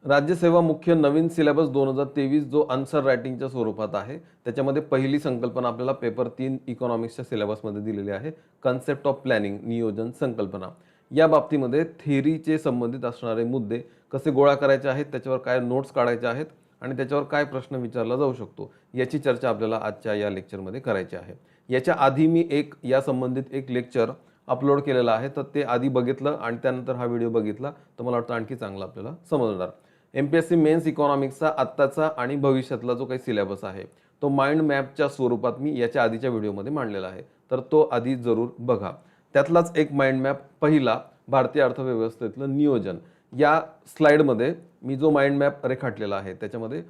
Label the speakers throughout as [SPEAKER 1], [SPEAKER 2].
[SPEAKER 1] राज्यसेवा मुख्य नवीन सिलेबस 2023 जो आन्सर रायटिंगच्या स्वरूपात आहे. त्याच्यामध्ये पहिली संकल्पना आपल्याला पेपर 3 इकॉनॉमिक्सच्या सिलेबसमध्ये दिलेली आहे. कन्सेप्ट ऑफ प्लॅनिंग, नियोजन, संकल्पना. या बाबतीमध्ये थेअरीचे संबंधित असणारे मुद्दे कसे गोळा करायचे आहेत, त्याच्यावर काय नोट्स काढायचे आहेत आणि त्याच्यावर काय प्रश्न विचारला जाऊ शकतो, याची चर्चा आपल्याला आजच्या या लेक्चरमध्ये करायची आहे. याच्या आधी मी या संबंधित एक लेक्चर अपलोड केलेला आहे, तर ते आधी बघितलं आणि त्यानंतर हा व्हिडिओ बघितला तर मला वाटतं आणखी चांगलं आपल्याला समजणार. एमपीएससी मेन्स इकॉनॉमिक्सचा आत्ताचा आणि भविष्यातला जो काही सिलेबस आहे तो माइंड मॅपच्या स्वरूपात मी याच्या आधीच्या व्हिडिओमध्ये मांडलेला आहे, तर तो आधी जरूर बघा. त्यातलाच एक माइंड मॅप पहिला, भारतीय अर्थव्यवस्थेतलं नियोजन. या स्लाइडमध्ये मी जो माइंड मॅप रेखाटलेला आहे त्याच्यामध्ये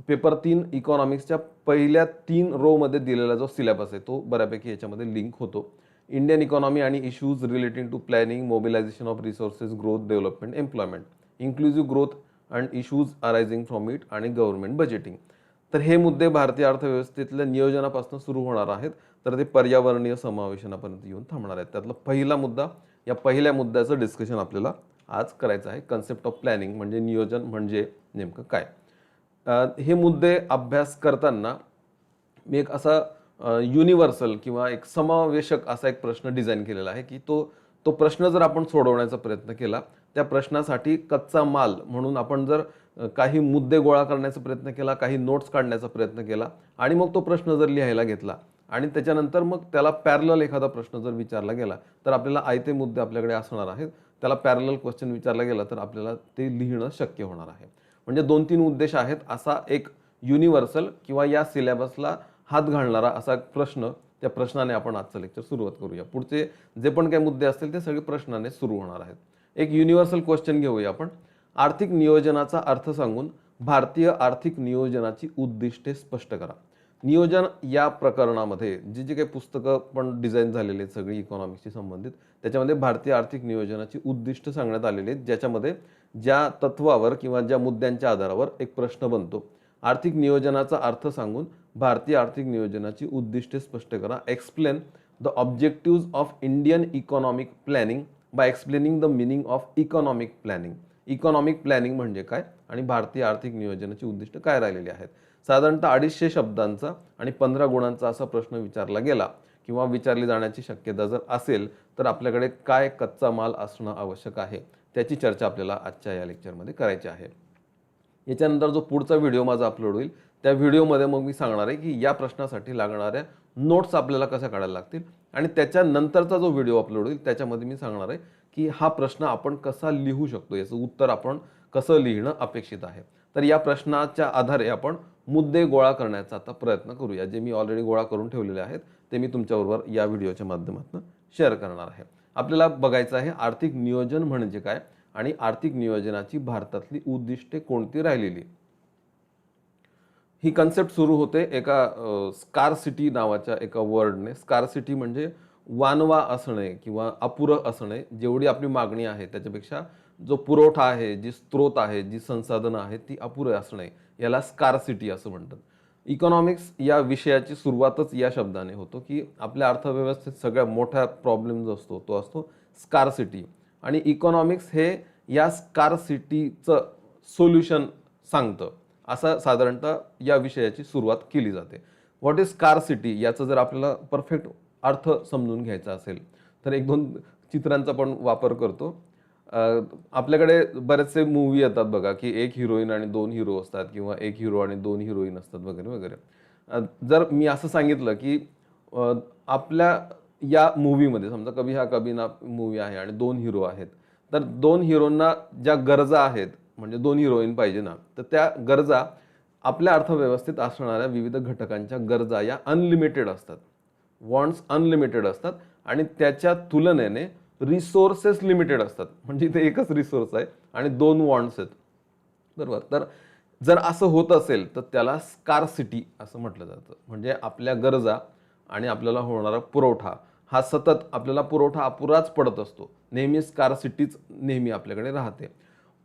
[SPEAKER 1] पेपर 3 इकॉनॉमिक्सच्या पहिल्या 3 रो मध्ये दिलेला जो सिलेबस आहे तो बऱ्यापैकी याच्यामध्ये लिंक होतो. इंडियन इकॉनॉमी आणि issues relating to planning, mobilisation of resources, growth, development, employment, inclusive growth and issues arising from it आणि गव्हर्नमेंट बजेटिंग. तर हे मुद्दे भारतीय अर्थव्यवस्थेतल्या नियोजनापासून सुरू होणार आहेत, तर ते पर्यावरणीय समावेशनापर्यंत येऊन थांबणार आहेत. त्यातला पहिला मुद्दा, या पहिल्या मुद्द्याचं डिस्कशन आपल्याला आज करायचं आहे. कन्सेप्ट ऑफ प्लॅनिंग म्हणजे नियोजन म्हणजे नेमकं काय. हे मुद्दे अभ्यास करताना मी एक असा युनिव्हर्सल किंवा एक समावेशक असा एक प्रश्न डिझाईन केलेला आहे की तो प्रश्न जर आपण सोडवण्याचा प्रयत्न केला, त्या प्रश्नासाठी कच्चा माल म्हणून आपण जर काही मुद्दे गोळा करण्याचा प्रयत्न केला, काही नोट्स काढण्याचा प्रयत्न केला आणि मग तो प्रश्न जर लिहायला घेतला आणि त्याच्यानंतर मग त्याला पॅरलल एखादा प्रश्न जर विचारला गेला तर आपल्याला आयते मुद्दे आपल्याकडे असणार आहेत. त्याला पॅरलल क्वेश्चन विचारला गेला तर आपल्याला ते लिहिणं शक्य होणार आहे. म्हणजे 2-3 उद्देश आहेत. असा एक युनिव्हर्सल किंवा या सिलेबसला हात घालणारा असा प्रश्न, त्या प्रश्नाने आपण आजचं लेक्चर सुरुवात करूया. पुढचे जे पण काही मुद्दे असतील ते सगळे प्रश्नाने सुरू होणार आहेत. एक युनिव्हर्सल क्वेश्चन घेऊया आपण. आर्थिक नियोजनाचा अर्थ सांगून भारतीय आर्थिक नियोजनाची उद्दिष्टे स्पष्ट करा. नियोजन या प्रकरणामध्ये जी काही पुस्तकं पण डिझाईन झालेली आहेत सगळी इकॉनॉमिक्सशी संबंधित, त्याच्यामध्ये भारतीय आर्थिक नियोजनाची उद्दिष्ट सांगण्यात आलेली आहेत, ज्याच्यामध्ये ज्या तत्वावर किंवा ज्या मुद्द्यांच्या आधारावर एक प्रश्न बनतो. आर्थिक नियोजनाचा अर्थ सांगून भारतीय आर्थिक नियोजनाची उद्दिष्टे स्पष्ट करा. Explain the objectives of Indian economic planning by explaining the meaning of economic planning. Economic planning म्हणजे काय आणि भारतीय आर्थिक नियोजनाची उद्दिष्ट काय राहिलेली आहेत. साधारणतः 250 शब्दांचा आणि 15 गुणांचा असा प्रश्न विचारला गेला किंवा विचारली जाण्याची शक्यता जर असेल तर आपल्याकडे काय कच्चा माल असणं आवश्यक आहे, त्याची चर्चा आपल्याला आजच्या या लेक्चरमध्ये करायची आहे. याच्यानंतर जो पुढचा व्हिडिओ माझा अपलोड होईल त्या व्हिडिओमध्ये मग मी सांगणार आहे की या प्रश्नासाठी लागणाऱ्या नोट्स आपल्याला कशा काढायला लागतील आणि त्याच्यानंतरचा जो व्हिडिओ अपलोड होईल त्याच्यामध्ये मी सांगणार आहे की हा प्रश्न आपण कसा लिहू शकतो, याचं उत्तर आपण कसं लिहिणं अपेक्षित आहे. तर या प्रश्नाच्या आधारे आपण मुद्दे गोळा करण्याचा आता प्रयत्न करूया. जे मी ऑलरेडी गोळा करून ठेवलेले आहेत ते मी तुमच्याबरोबर या व्हिडिओच्या माध्यमातून शेअर करणार आहे. आपल्याला बघायचं आहे आर्थिक नियोजन म्हणजे काय आणि आर्थिक नियोजनाची भारतातली उद्दिष्टे कोणती राहिलेली. ही कन्सेप्ट सुरू होते एका स्कारसिटी नावाच्या एका वर्डने. स्कारसिटी म्हणजे वानवा असणे किंवा अपुरं असणे. जेवढी आपली मागणी आहे त्याच्यापेक्षा जो पुरवठा आहे, जी स्त्रोत आहे, जी संसाधनं आहेत ती अपुरे असणे, याला स्कारसिटी असं म्हणतात. इकॉनॉमिक्स या विषयाची सुरुवातच या शब्दाने होतो की आपल्या अर्थव्यवस्थेत सगळ्यात मोठा प्रॉब्लेम जो असतो तो असतो स्कारसिटी आणि इकॉनॉमिक्स हे या स्कारसिटीचं सोल्युशन सांगतं. असं साधारणतः या विषयाची सुरुवात केली जाते. व्हॉट इज स्कारसिटी याचा जर आपल्याला परफेक्ट अर्थ समजून घ्यायचा असेल तर 1-2 चित्रांचा पण वापर करतो. आपल्याकडे बरेचसे मूवी येतात बघा की एक हिरोईन आणि 2 हिरो असतात किंवा एक हिरो आणि 2 हिरोईन असतात वगैरे वगैरे. जर मी असं सांगितलं की आपल्या या मूवीमध्ये समजा कभी हा कभी ना मूवी आहे आणि 2 हिरो आहेत, तर 2 हिरोंना ज्या गरजा आहेत म्हणजे 2 हिरोईन पाहिजे ना, तर त्या गरजा आपल्या अर्थव्यवस्थेत असणाऱ्या विविध घटकांच्या गरजा या अनलिमिटेड असतात. वॉन्ट्स अनलिमिटेड असतात आणि त्याच्या तुलनेने रिसोर्सेस लिमिटेड असतात. म्हणजे इथे एकच रिसोर्स आहे आणि 2 वॉन्ट्स आहेत, बरोबर. तर जर असं होत असेल तर त्याला स्कारसिटी असं म्हटलं जातं. म्हणजे आपल्या गरजा आणि आपल्याला होणारा पुरवठा हा सतत आपल्याला पुरवठा अपुराच पडत असतो. नेहमी स्कारसिटीच नेहमी आपल्याकडे राहते.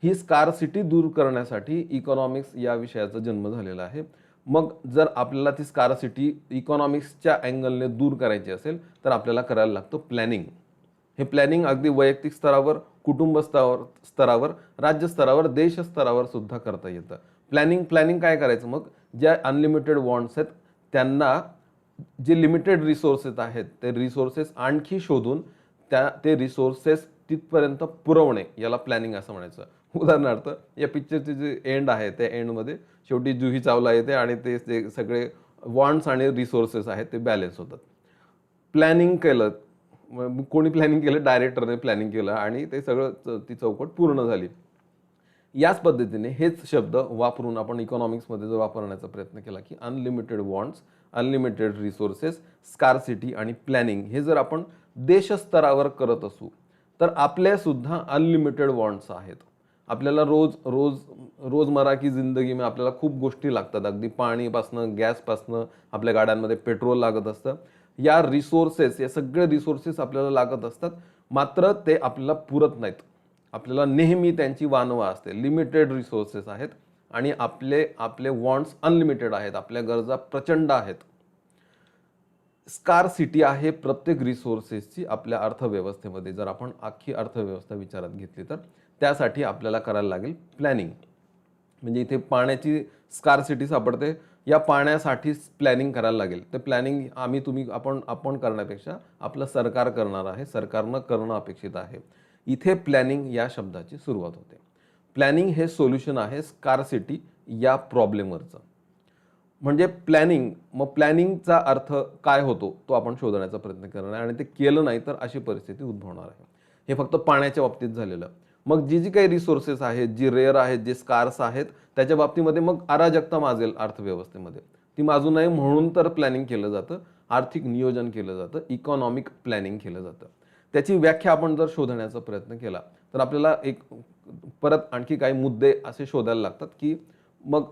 [SPEAKER 1] ही स्कारसिटी दूर करण्यासाठी इकॉनॉमिक्स या विषयाचा जन्म झालेला आहे. मग जर आपल्याला ती स्कारसिटी इकॉनॉमिक्सच्या अँगलने दूर करायची असेल तर आपल्याला करायला लागतं प्लॅनिंग. हे प्लॅनिंग अगदी वैयक्तिक स्तरावर कुटुंब स्तरावर, राज्य स्तरावर, देश स्तरावर सुद्धा करता येतं. प्लॅनिंग काय करायचं मग, ज्या अनलिमिटेड वॉन्ट्स आहेत त्यांना जे लिमिटेड रिसोर्सेस आहेत ते रिसोर्सेस आणखी शोधून ते रिसोर्सेस तिथपर्यंत पुरवणे, याला प्लॅनिंग असं म्हणायचं. उदाहरणार्थ या पिक्चरचे जे एंड आहे त्या एंडमध्ये शेवटी जुही चावला येते आणि ते सगळे वॉन्ट्स आणि रिसोर्सेस आहेत ते बॅलन्स होतात. प्लॅनिंग केलं, कोणी प्लॅनिंग केलं, डायरेक्टरने प्लॅनिंग केलं आणि ते सगळं ती चौकट पूर्ण झाली. याच पद्धतीने हेच शब्द वापरून आपण इकॉनॉमिक्समध्ये जर वापरण्याचा प्रयत्न केला की unlimited wants, unlimited resources, scarcity आणि प्लॅनिंग हे जर आपण देशस्तरावर करत असू तर आपल्या सुद्धा अनलिमिटेड वॉन्ट्स आहेत. आपल्याला रोजमर्रा की जिंदगीमध्ये आपल्याला खूप गोष्टी लागतात, अगदी पाणीपासनं, गॅसपासनं, आपल्या गाड्यांमध्ये पेट्रोल लागत असतं. या रिसोर्सेस, या सगळे रिसोर्सेस आपल्याला लागत असतात, मात्र ते आपल्याला पुरत नाहीत. आपल्याला नेहमी त्यांची वानवा असते. लिमिटेड रिसोर्सेस आहेत आणि आपले वॉन्ट्स अनलिमिटेड आहेत, आपल्या गरजा प्रचंड आहेत. स्कार्सिटी आहे प्रत्येक रिसोर्सेसची आपल्या अर्थव्यवस्थेमध्ये. जर आपण अख्खी अर्थव्यवस्था विचारात घेतली तर त्यासाठी आपल्याला करायला लागेल प्लॅनिंग. म्हणजे इथे पाण्याची स्कार्सिटी सापडते, या पाण्यासाठीच प्लॅनिंग करायला लागेल. ते प्लॅनिंग आपण करण्यापेक्षा आपलं सरकार करणार आहे, सरकारनं करणं अपेक्षित आहे. इथे प्लॅनिंग या शब्दाची सुरुवात होते. प्लॅनिंग हे सोल्युशन आहे स्कार्सिटी या प्रॉब्लेमवरचं. म्हणजे मग प्लॅनिंगचा अर्थ काय होतो तो आपण शोधण्याचा प्रयत्न करणार आहे आणि ते केलं नाही तर अशी परिस्थिती उद्भवणार आहे. हे फक्त पाण्याच्या बाबतीत झालेलं. मग जी काही रिसोर्सेस आहेत, जी रेअर आहेत, जे स्कार्स आहेत, त्याच्या बाबतीमध्ये मग अराजकता माजेल अर्थव्यवस्थेमध्ये. ती माजू नये म्हणून तर प्लॅनिंग केलं जातं, आर्थिक नियोजन केलं जातं, इकॉनॉमिक प्लॅनिंग केलं जातं. त्याची व्याख्या आपण जर शोधण्याचा प्रयत्न केला तर आपल्याला परत आणखी काही मुद्दे असे शोधायला लागतात की मग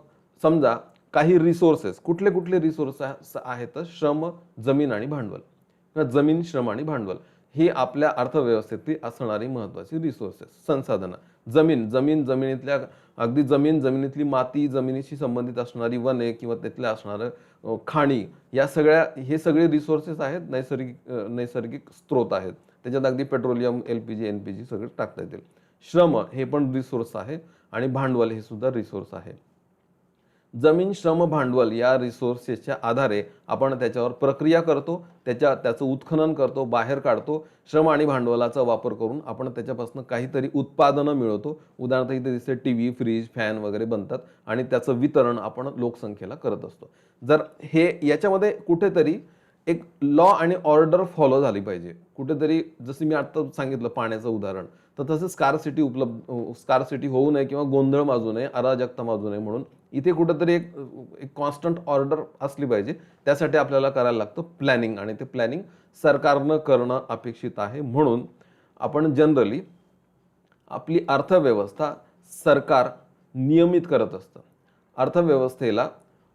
[SPEAKER 1] समजा काही रिसोर्सेस, कुठले रिसोर्सेस आहेत तर श्रम, जमीन आणि भांडवल. जमीन, श्रम आणि भांडवल ही आपल्या अर्थव्यवस्थेतली असणारी महत्त्वाची रिसोर्सेस, संसाधनं. जमिनीतल्या अगदी जमिनीतली माती, जमिनीशी संबंधित असणारी वने किंवा त्यातल्या असणारं खाणी, हे सगळे रिसोर्सेस आहेत, नैसर्गिक स्रोत आहेत. त्याच्यात अगदी पेट्रोलियम, LPG, NPG सगळं टाकता येतील. श्रम हे पण रिसोर्स आहे आणि भांडवल हे सुद्धा रिसोर्स आहे. जमीन, श्रम, भांडवल या रिसोर्सेसच्या आधारे आपण त्याच्यावर प्रक्रिया करतो, त्याचं उत्खनन करतो, बाहेर काढतो. श्रम आणि भांडवलाचा वापर करून आपण त्याच्यापासून काहीतरी उत्पादनं मिळवतो. उदाहरणार्थ इथे दिसते टीव्ही, फ्रीज, फॅन वगैरे बनतात आणि त्याचं वितरण आपण लोकसंख्येला करत असतो. जर याच्यामध्ये कुठेतरी एक लॉ आणि ऑर्डर फॉलो झाली पाहिजे. कुठेतरी जसं मी आता सांगितलं पाण्याचं उदाहरण, तर तसं स्कार्सिटी होऊ नये किंवा गोंधळ माजू नये, अराजकता माजू नये म्हणून इथे कुठेतरी एक कॉन्स्टंट ऑर्डर असली पाहिजे. त्यासाठी आपल्याला करायला लागतं प्लॅनिंग आणि ते प्लॅनिंग सरकारनं करणं अपेक्षित आहे. म्हणून आपण जनरली आपली अर्थव्यवस्था सरकार नियमित करत असतं, अर्थव्यवस्थेला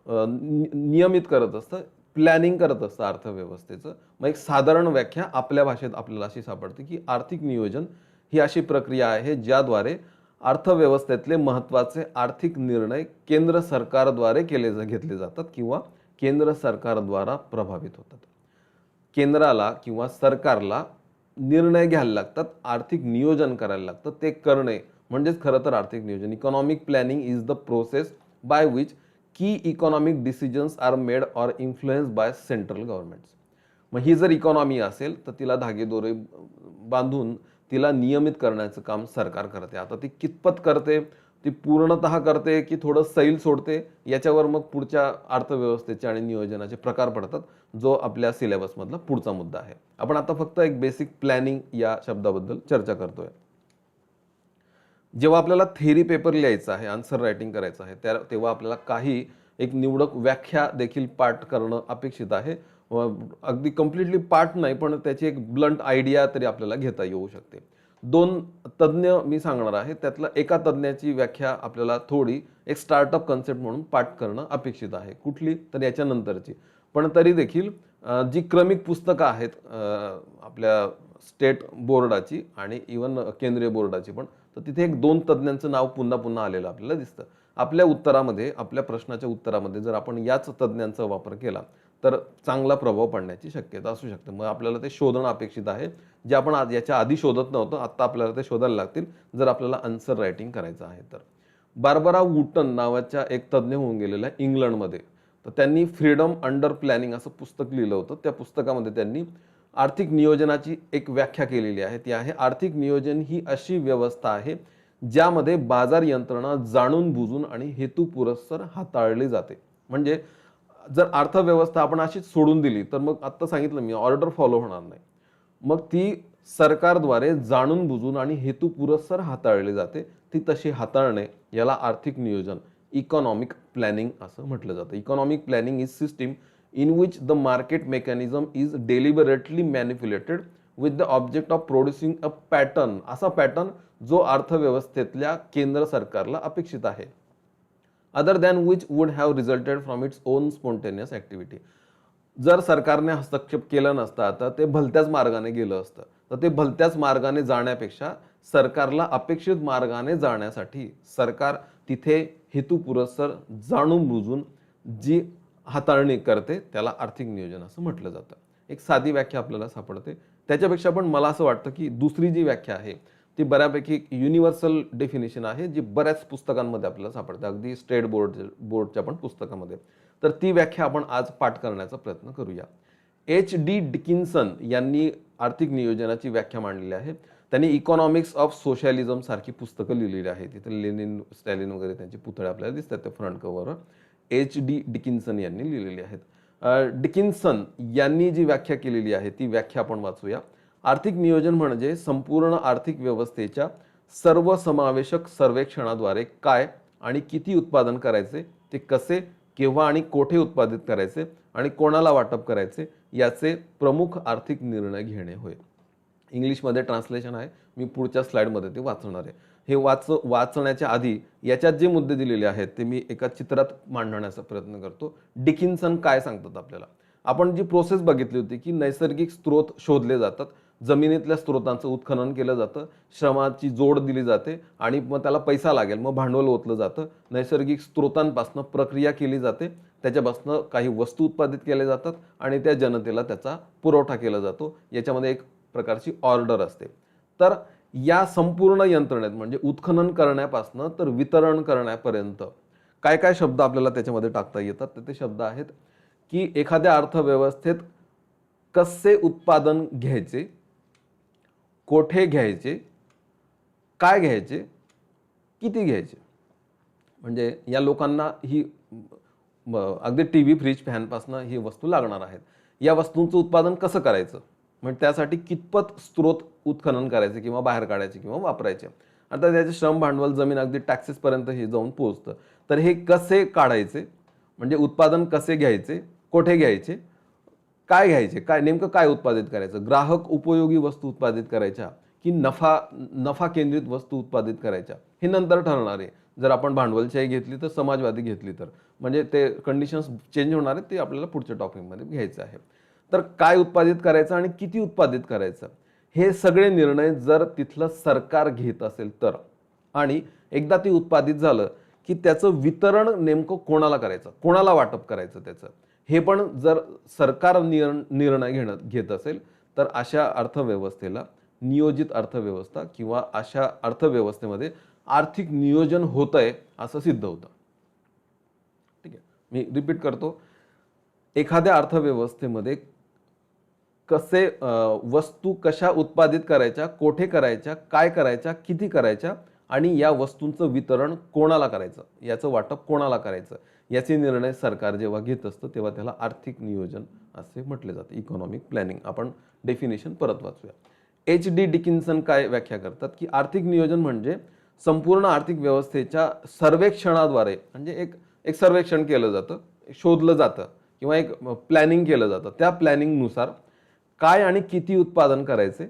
[SPEAKER 1] नियमित करत असतं, प्लॅनिंग करत असतं अर्थव्यवस्थेचं. मग एक साधारण व्याख्या आपल्या भाषेत आपल्याला अशी सापडते की आर्थिक नियोजन ही अशी प्रक्रिया आहे ज्याद्वारे अर्थव्यवस्थेतले महत्त्वाचे आर्थिक निर्णय केंद्र सरकारद्वारे घेतले जातात किंवा केंद्र सरकारद्वारा प्रभावित होतात. केंद्राला किंवा सरकारला निर्णय घ्यायला लागतात, आर्थिक नियोजन करायला लागतं. ते करणे म्हणजेच खरं तर आर्थिक नियोजन. Economic planning is the process by which key economic decisions are made or influence by central governments. मग ही जर इकॉनॉमी असेल तर तिला धागेदोरे बांधून तिला नियमित करण्याचं काम सरकार करते. आता ती कितपत करते, ती पूर्णतः करते की थोडं सैल सोडते, याच्यावर मग पुढच्या अर्थव्यवस्थेचे आणि नियोजनाचे प्रकार पडतात, जो आपल्या सिलेबसमधला पुढचा मुद्दा आहे. आपण आता फक्त एक बेसिक प्लॅनिंग या शब्दाबद्दल चर्चा करतोय. जेव्हा आपल्याला थेरी पेपर लिहायचा आहे, आन्सर रायटिंग करायचं आहे, तेव्हा आपल्याला काही एक निवडक व्याख्या देखील पाठ करणं अपेक्षित आहे. अगदी कम्प्लिटली पाठ नाही, पण त्याची एक ब्लंट आयडिया तरी आपल्याला घेता येऊ शकते. 2 तज्ज्ञ मी सांगणार आहे, त्यातला एका तज्ज्ञाची व्याख्या आपल्याला थोडी एक स्टार्टअप कन्सेप्ट म्हणून पाठ करणं अपेक्षित आहे. कुठली तर याच्या नंतरची. पण तरी देखील जी क्रमिक पुस्तकं आहेत आपल्या स्टेट बोर्डाची आणि इवन केंद्रीय बोर्डाची पण, तर तिथे एक 2 तज्ज्ञांचं नाव पुन्हा पुन्हा आलेलं आपल्याला दिसतं. आपल्या प्रश्नाच्या उत्तरामध्ये जर आपण याच तज्ज्ञांचा वापर केला तर चांगला प्रभाव पडण्याची शक्यता असू शकते. मग आपल्याला ते शोधणं अपेक्षित आहे, जे आपण आज याच्या आधी शोधत नव्हतो. आत्ता आपल्याला ते शोधायला लागतील जर आपल्याला आन्सर रायटिंग करायचं आहे तर. बार्बरा वुटन नावाच्या एक तज्ज्ञ होऊन गेलेल्या इंग्लंडमध्ये, तर त्यांनी फ्रीडम अंडर प्लॅनिंग असं पुस्तक लिहिलं होतं. त्या पुस्तकामध्ये त्यांनी आर्थिक नियोजनाची एक व्याख्या केलेली आहे. ती आहे, आर्थिक नियोजन ही अशी व्यवस्था आहे ज्यामध्ये बाजार यंत्रणा जाणून बुजून आणि हेतुपुरस्सर हाताळली जाते. म्हणजे जर अर्थव्यवस्था आपण अशीच सोडून दिली तर मग आत्ता सांगितलं मी, ऑर्डर फॉलो होणार नाही. मग ती सरकारद्वारे जाणून बुजून आणि हेतुपुरस्सर हाताळली जाते. ती तशी हाताळणे याला आर्थिक नियोजन, इकॉनॉमिक प्लॅनिंग असं म्हटलं जातं. Economic planning is system in which the market mechanism is deliberately manipulated with the object of producing a pattern, असा पॅटर्न जो अर्थव्यवस्थेतल्या केंद्र सरकारला अपेक्षित आहे, other than which would have रिझल्टेड from its own spontaneous activity. जर सरकारने हस्तक्षेप केला नसता तर ते भलत्याच मार्गाने गेलं असतं. तर ते भलत्याच मार्गाने जाण्यापेक्षा सरकारला अपेक्षित मार्गाने जाण्यासाठी सरकार तिथे हेतुपुरस्सर जाणून बुजून जी हाताळणी करते त्याला आर्थिक नियोजन असं म्हटलं जातं. एक साधी व्याख्या आपल्याला सापडते. त्याच्यापेक्षा पण मला असं वाटतं की दुसरी जी व्याख्या आहे ती बऱ्यापैकी एक युनिव्हर्सल डेफिनेशन आहे, जी बऱ्याच पुस्तकांमध्ये आपल्याला सापडते, अगदी स्टेट बोर्डच्या पण पुस्तकामध्ये. तर ती व्याख्या आपण आज पाठ करण्याचा प्रयत्न करूया. H.D. डिकिन्सन यांनी आर्थिक नियोजनाची व्याख्या मांडलेली आहे. त्यांनी इकॉनॉमिक्स ऑफ सोशलिझम सारखी पुस्तकं लिहिलेली आहेत. तिथे लेनिन, स्टॅलिन वगैरे त्यांचे पुतळे आपल्याला दिसतात त्या फ्रंट कव्हरवर. H.D. डिकिन्सन यांनी लिहिलेली आहेत. डिकिन्सन यांनी जी व्याख्या केलेली आहे ती व्याख्या आपण वाचूया. आर्थिक नियोजन म्हणजे संपूर्ण आर्थिक व्यवस्थेच्या सर्वसमावेशक सर्वेक्षणाद्वारे काय आणि किती उत्पादन करायचे, ते कसे, केव्हा आणि कोठे उत्पादित करायचे आणि कोणाला वाटप करायचे याचे प्रमुख आर्थिक निर्णय घेणे होय. इंग्लिशमध्ये ट्रान्सलेशन आहे, मी पुढच्या स्लाइडमध्ये ते वाचणार आहे. हे वाचण्याच्या आधी याच्यात जे मुद्दे दिलेले आहेत ते मी एका चित्रात मांडण्याचा प्रयत्न करतो. डिकिन्सन काय सांगतात आपल्याला. आपण जी प्रोसेस बघितली होती की नैसर्गिक स्रोत शोधले जातात, जमिनीतल्या स्रोतांचं उत्खनन केलं जातं, श्रमाची जोड दिली जाते आणि मग त्याला पैसा लागेल, मग भांडवल ओतलं जातं, नैसर्गिक स्रोतांपासून प्रक्रिया केली जाते, त्याच्यापासून काही वस्तू उत्पादित केल्या जातात आणि त्या जनतेला त्याचा पुरवठा केला जातो. याच्यामध्ये एक प्रकारची ऑर्डर असते. तर या संपूर्ण यंत्रणेत म्हणजे उत्खनन करण्यापासून तर वितरण करण्यापर्यंत काय काय शब्द आपल्याला त्याच्यामध्ये टाकता येतात. तर ते शब्द आहेत की एखाद्या अर्थव्यवस्थेत कसे उत्पादन घ्यायचे, कोठे घ्यायचे, काय घ्यायचे, किती घ्यायचे. म्हणजे या लोकांना ही अगदी टीव्ही, फ्रीज, फॅनपासून ही वस्तू लागणार आहेत. या वस्तूंचं उत्पादन कसं करायचं, म्हणजे त्यासाठी कितपत स्रोत उत्खनन करायचे किंवा बाहेर काढायचे किंवा वापरायचे. आता त्याचे श्रम, भांडवल, जमीन अगदी टॅक्सेसपर्यंत हे जाऊन पोहोचतं. तर हे कसे काढायचे, म्हणजे उत्पादन कसे घ्यायचे, कोठे घ्यायचे, काय घ्यायचे, काय नेमकं काय उत्पादित करायचं, ग्राहक उपयोगी वस्तू उत्पादित करायच्या की नफा केंद्रित वस्तू उत्पादित करायच्या, हे नंतर ठरणार आहे. जर आपण भांडवलशाही घेतली तर समाजवादी घेतली तर, म्हणजे ते कंडिशन्स चेंज होणार आहेत, ते आपल्याला पुढच्या टॉपिकमध्ये घ्यायचं आहे. तर काय उत्पादित करायचं आणि किती उत्पादित करायचं हे सगळे निर्णय जर तिथलं सरकार घेत असेल तर, आणि एकदा ते उत्पादित झालं की त्याचं वितरण नेमकं कोणाला करायचं, कोणाला वाटप करायचं त्याचं, हे पण जर सरकार निर्णय घेत असेल तर अशा अर्थव्यवस्थेला नियोजित अर्थव्यवस्था किंवा अशा अर्थव्यवस्थेमध्ये आर्थिक नियोजन होतंय असं सिद्ध होतं. ठीक आहे, मी रिपीट करतो. एखाद्या अर्थव्यवस्थेमध्ये कसे वस्तू कशा उत्पादित करायच्या, कोठे करायच्या, काय करायच्या, किती करायच्या आणि या वस्तूंचं वितरण कोणाला करायचं, याचं वाटप कोणाला करायचं, याचे निर्णय सरकार जेव्हा घेत असतं तेव्हा त्याला आर्थिक नियोजन असे म्हटले जाते, इकॉनॉमिक प्लॅनिंग. आपण डेफिनेशन परत वाचूया. H.D. डिकिन्सन काय व्याख्या करतात की आर्थिक नियोजन म्हणजे संपूर्ण आर्थिक व्यवस्थेच्या सर्वेक्षणाद्वारे, म्हणजे एक सर्वेक्षण केलं जातं, शोधलं जातं किंवा एक प्लॅनिंग केलं जातं. त्या प्लॅनिंगनुसार काय आणि किती उत्पादन करायचे,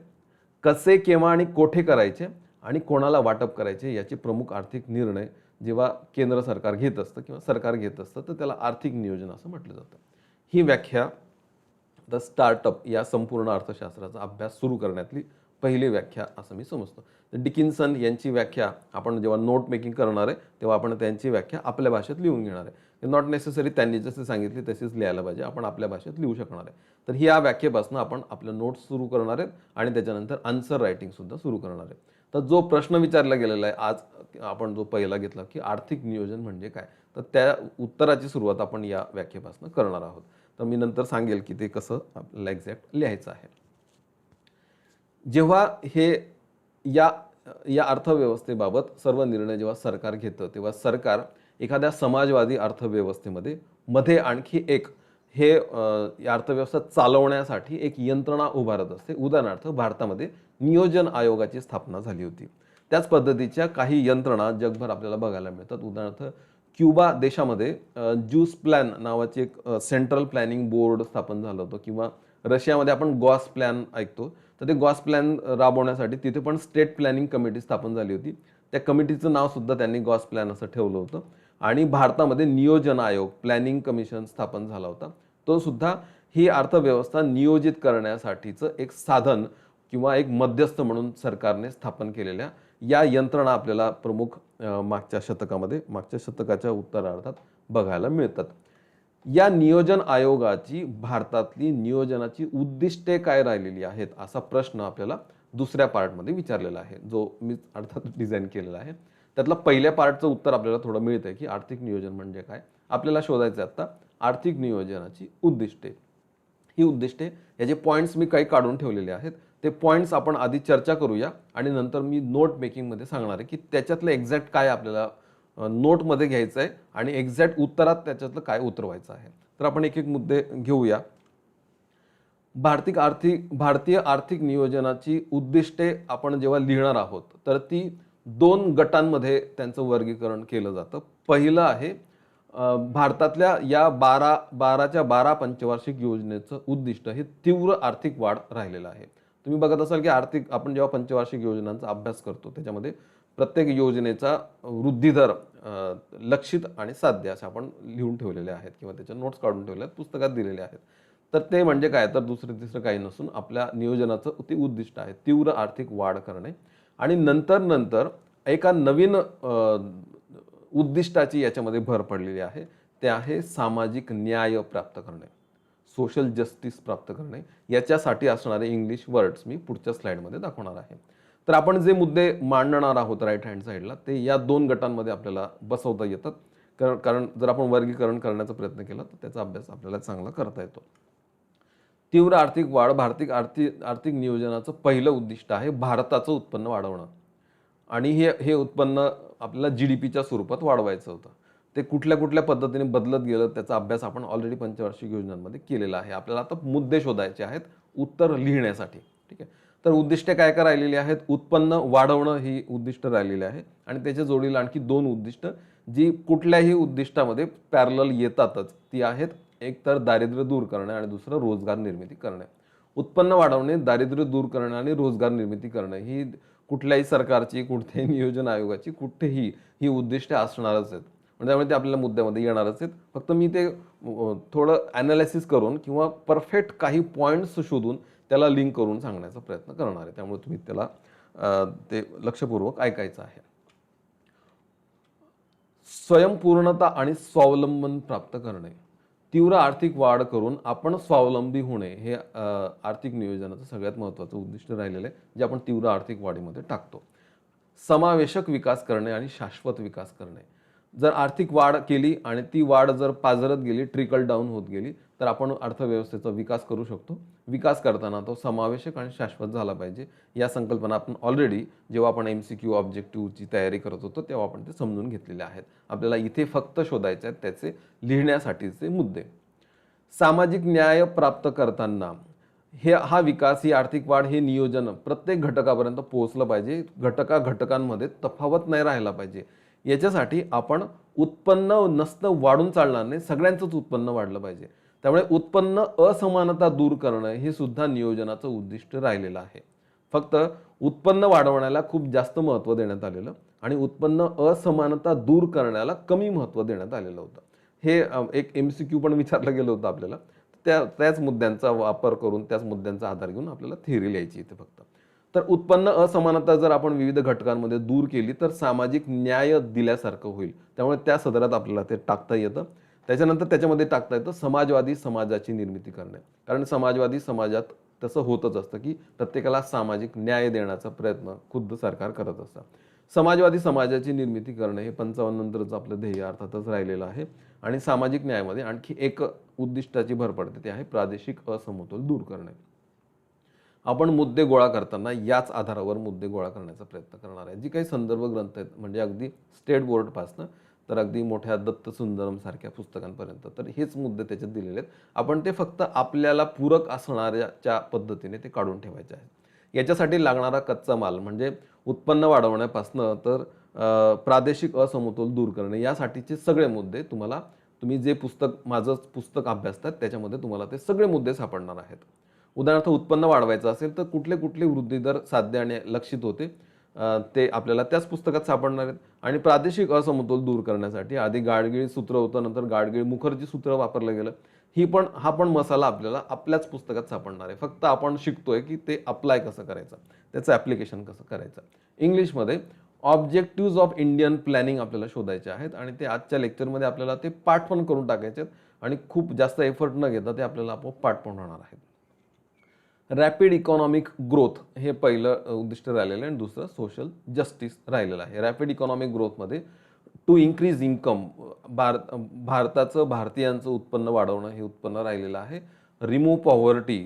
[SPEAKER 1] कसे, केव्हा आणि कोठे करायचे आणि कोणाला वाटप करायचे याचे प्रमुख आर्थिक निर्णय जेव्हा केंद्र सरकार घेत असतं किंवा सरकार घेत असतं तर त्याला आर्थिक नियोजन असं म्हटलं जातं. ही व्याख्या द स्टार्टअप या संपूर्ण अर्थशास्त्राचा अभ्यास सुरू करण्यातली पहिली व्याख्या असं मी समजतो. तर डिकिन्सन यांची व्याख्या आपण जेव्हा नोट मेकिंग करणार आहे तेव्हा आपण त्यांची व्याख्या आपल्या भाषेत लिहून घेणार आहे. नॉट नेसेसरी त्यांनी जसे सांगितले तसेच लिहायला पाहिजे, आपण आपल्या भाषेत लिहू शकणार आहे. तर ही या व्याख्येपासून आपण आपलं नोट्स सुरू करणार आहेत आणि त्याच्यानंतर आन्सर रायटिंगसुद्धा सुरू करणार आहे. तर जो प्रश्न विचारला गेलेला आहे आज आपण जो पहिला घेतला की आर्थिक नियोजन म्हणजे काय, तर त्या उत्तराची सुरुवात आपण या व्याख्येपासून करणार आहोत. तर मी नंतर सांगेल की ते कसं आपल्याला एक्झॅक्ट लिहायचं आहे. जेव्हा हे या या अर्थव्यवस्थेबाबत सर्व निर्णय जेव्हा सरकार घेतं तेव्हा सरकार एखाद्या समाजवादी अर्थव्यवस्थेमध्ये मध्ये आणखी एक हे या अर्थव्यवस्था चालवण्यासाठी एक यंत्रणा उभारत असते. उदाहरणार्थ भारतामध्ये नियोजन आयोगाची स्थापना झाली होती. त्याच पद्धतीच्या काही यंत्रणा जगभर आपल्याला बघायला मिळतात. उदाहरणार्थ क्युबा देशामध्ये ज्यूस प्लॅन नावाचे एक सेंट्रल प्लॅनिंग बोर्ड स्थापन झालं होतं किंवा रशियामध्ये आपण गॉस प्लॅन ऐकतो. तर ते गॉस प्लॅन राबवण्यासाठी तिथे पण स्टेट प्लॅनिंग कमिटी स्थापन झाली होती. त्या कमिटीचं नावसुद्धा त्यांनी गॉस प्लॅन असं ठेवलं होतं. आणि भारतामध्ये नियोजन आयोग प्लॅनिंग कमिशन स्थापन झाला होता. तो सुद्धा ही अर्थव्यवस्था नियोजित करण्यासाठीचं एक साधन किंवा एक मध्यस्थ म्हणून सरकारने स्थापन केलेल्या या यंत्रणा आपल्याला प्रमुख मागच्या शतकाच्या उत्तरार्धात बघायला मिळतात. या नियोजन आयोगाची भारतातली नियोजनाची उद्दिष्टे काय राहिलेली आहेत असा प्रश्न आपल्याला दुसऱ्या पार्टमध्ये विचारलेला आहे, जो मी अर्थात डिझाईन केलेला आहे. त्यातला पहिल्या पार्टचं उत्तर आपल्याला थोडं मिळतंय की आर्थिक नियोजन म्हणजे काय. आपल्याला शोधायचं आता आर्थिक नियोजनाची उद्दिष्टे. ही उद्दिष्टे याचे पॉईंट्स मी काही काढून ठेवलेले आहेत. ते पॉईंट्स आपण आधी चर्चा करूया आणि नंतर मी नोट मेकिंगमध्ये सांगणार आहे की त्याच्यातलं एक्झॅक्ट काय आपल्याला नोटमध्ये घ्यायचं आहे आणि एक्झॅक्ट उत्तरात त्याच्यातलं काय उतरवायचं आहे. तर आपण एक एक मुद्दे घेऊया. भारतीय आर्थिक नियोजनाची उद्दिष्टे आपण जेव्हा लिहिणार आहोत तर ती 2 गटांमध्ये त्यांचं वर्गीकरण केलं जातं. पहिलं आहे भारतातल्या या 12 पंचवार्षिक योजनेचं उद्दिष्ट हे तीव्र आर्थिक वाढ राहिलेलं आहे. तुम्ही बघत असाल की आपण जेव्हा पंचवार्षिक योजनांचा अभ्यास करतो त्याच्यामध्ये प्रत्येक योजनेचा वृद्धी दर लक्षित आणि साध्य असे आपण लिहून ठेवलेले आहेत किंवा त्याच्या नोट्स काढून ठेवले आहेत, पुस्तकात दिलेले आहेत. तर ते म्हणजे काय, तर दुसरं तिसरं काही नसून आपल्या नियोजनाचं ते उद्दिष्ट आहे तीव्र आर्थिक वाढ करणे. आणि नंतर एका नवीन उद्दिष्टाची याच्यामध्ये भर पडलेली आहे. ते आहे सामाजिक न्याय प्राप्त करणे, सोशल जस्टिस प्राप्त करणे. याच्यासाठी असणारे इंग्लिश वर्ड्स मी पुढच्या स्लाइडमध्ये दाखवणार आहे. तर आपण जे मुद्दे मांडणार आहोत राईट हँड साईडला ते या 2 गटांमध्ये आपल्याला बसवता येतात. कारण जर आपण वर्गीकरण करण्याचा प्रयत्न केला तर त्याचा अभ्यास आपल्याला चांगला करता येतो. तीव्र आर्थिक वाढ आर्थिक नियोजनाचं पहिलं उद्दिष्ट आहे भारताचं उत्पन्न वाढवणं. आणि हे उत्पन्न आपल्याला GDPच्या स्वरूपात वाढवायचं होतं. ते कुठल्या पद्धतीने बदलत गेलं त्याचा अभ्यास आपण ऑलरेडी पंचवार्षिक योजनांमध्ये केलेला आहे. आपल्याला आता मुद्दे शोधायचे आहेत उत्तर लिहिण्यासाठी. ठीक आहे. तर उद्दिष्टे काय काय राहिलेली आहेत. उत्पन्न वाढवणं ही उद्दिष्ट राहिलेली आहे आणि त्याच्या जोडीला आणखी 2 उद्दिष्ट जी कुठल्याही उद्दिष्टामध्ये पॅरलल येतातच. ती आहेत एक तर दारिद्र्य दूर करणे आणि दुसरं रोजगार निर्मिती करणे. उत्पन्न वाढवणे, दारिद्र्य दूर करणे आणि रोजगार निर्मिती करणे ही कुठल्याही सरकारची, कुठल्याही नियोजन आयोगाची कुठेही ही उद्दिष्टे असणारच आहेत. म्हणजे त्यामुळे ते आपल्याला मुद्द्यामध्ये येणारच आहेत. फक्त मी ते थोडं ॲनालिसिस करून किंवा परफेक्ट काही पॉईंट्स शोधून त्याला लिंक करून सांगण्याचा प्रयत्न करणार आहे. त्यामुळे तुम्ही त्याला ते लक्षपूर्वक ऐकायचं आहे. स्वयंपूर्णता आणि स्वावलंबन प्राप्त करणे. तीव्र आर्थिक वाढ करून आपण स्वावलंबी होणे हे आर्थिक नियोजनाचं सगळ्यात महत्त्वाचं उद्दिष्ट राहिलेलं आहे, जे आपण तीव्र आर्थिक वाढीमध्ये टाकतो. समावेशक विकास करणे आणि शाश्वत विकास करणे. जर आर्थिक वाढ केली आणि ती वाढ जर पाझरत गेली, ट्रिकल डाऊन होत गेली, तर आपण अर्थव्यवस्थेचा विकास करू शकतो. विकास करताना तो समावेशक आणि शाश्वत झाला पाहिजे. या संकल्पना आपण ऑलरेडी जेव्हा आपण MCQ ऑब्जेक्टिव्हची तयारी करत होतो तेव्हा आपण ते समजून घेतलेले आहेत. आपल्याला इथे फक्त शोधायचे आहेत त्याचे लिहिण्यासाठीचे मुद्दे. सामाजिक न्याय प्राप्त करताना हा विकास, ही आर्थिक वाढ, हे नियोजन प्रत्येक घटकापर्यंत पोहोचलं पाहिजे. घटकांमध्ये तफावत नाही राहायला पाहिजे. याच्यासाठी आपण उत्पन्न नसतं वाढून चालणार नाही, सगळ्यांचंच उत्पन्न वाढलं पाहिजे. त्यामुळे उत्पन्न असमानता दूर करणं हे सुद्धा नियोजनाचं उद्दिष्ट राहिलेलं आहे. फक्त उत्पन्न वाढवण्याला खूप जास्त महत्त्व देण्यात आलेलं आणि उत्पन्न असमानता दूर करण्याला कमी महत्त्व देण्यात आलेलं होतं. हे एक MCQ पण विचारलं गेलं होतं आपल्याला. त्याच मुद्द्यांचा वापर करून, त्याच मुद्द्यांचा आधार घेऊन आपल्याला थिअरी लिहायची इथे फक्त. तर उत्पन्न असमानता जर आपण विविध घटकांमध्ये दूर केली तर सामाजिक न्याय दिल्यासारखं होईल. त्यामुळे त्या सदरात आपल्याला ते टाकता येतं. त्याच्यानंतर त्याच्यामध्ये टाकता येतं समाजवादी समाजाची निर्मिती करणे. कारण समाजवादी समाजात तसं होतच असतं की प्रत्येकाला सामाजिक न्याय देण्याचा प्रयत्न खुद्द सरकार करत असतं. समाजवादी समाजाची निर्मिती करणे हे 55 नंतरचं आपलं ध्येय अर्थातच राहिलेलं आहे. आणि सामाजिक न्यायामध्ये आणखी एक उद्दिष्टाची भर पडते, ते आहे प्रादेशिक असमतोल दूर करणे. आपण मुद्दे गोळा करताना याच आधारावर मुद्दे गोळा करण्याचा प्रयत्न करणार आहे. जी काही संदर्भ ग्रंथ आहेत म्हणजे अगदी स्टेट बोर्डपासनं तर अगदी मोठ्या दत्त सुंदरम सारख्या पुस्तकांपर्यंत तर हेच मुद्दे त्याच्यात दिलेले आहेत. आपण ते फक्त आपल्याला पूरक असणाऱ्याच्या पद्धतीने ते काढून ठेवायचे आहेत. याच्यासाठी लागणारा कच्चा माल म्हणजे उत्पन्न वाढवण्यापासनं तर प्रादेशिक असमतोल दूर करणे यासाठीचे सगळे मुद्दे तुम्ही जे माझं पुस्तक अभ्यासतात त्याच्यामध्ये तुम्हाला ते सगळे मुद्दे सापडणार आहेत. उदाहरणार्थ उत्पन्न वाढवायचं असेल तर कुठले कुठले वृद्धी दर साध्य आणि लक्षित होते ते आपल्याला त्याच पुस्तकात सापडणार आहेत. आणि प्रादेशिक असमतोल दूर करण्यासाठी आधी गाडगीळ सूत्र होतं, नंतर गाडगीळ मुखर्जी सूत्र वापरलं गेलं. हा पण मसाला आपल्याला आपल्याच पुस्तकात सापडणार आहे. फक्त आपण शिकतोय की ते अप्लाय कसं करायचं, त्याचं ॲप्लिकेशन कसं करायचं. इंग्लिशमध्ये ऑब्जेक्टिव्ह ऑफ इंडियन प्लॅनिंग आपल्याला शोधायचे आहेत आणि ते आजच्या लेक्चरमध्ये आपल्याला ते पाठ पण करून टाकायचे आहेत आणि खूप जास्त एफर्ट न घेता ते आपल्याला आपोआप पाठ पण होणार आहेत. रॅपिड इकॉनॉमिक ग्रोथ हे पहिलं उद्दिष्ट राहिलेलं आहे आणि दुसरं सोशल जस्टिस राहिलेलं आहे. रॅपिड इकॉनॉमिक ग्रोथमध्ये टू इन्क्रीज इन्कम भारतीयांचं उत्पन्न वाढवणं हे उत्पन्न राहिलेलं आहे. रिमूव्ह पॉवर्टी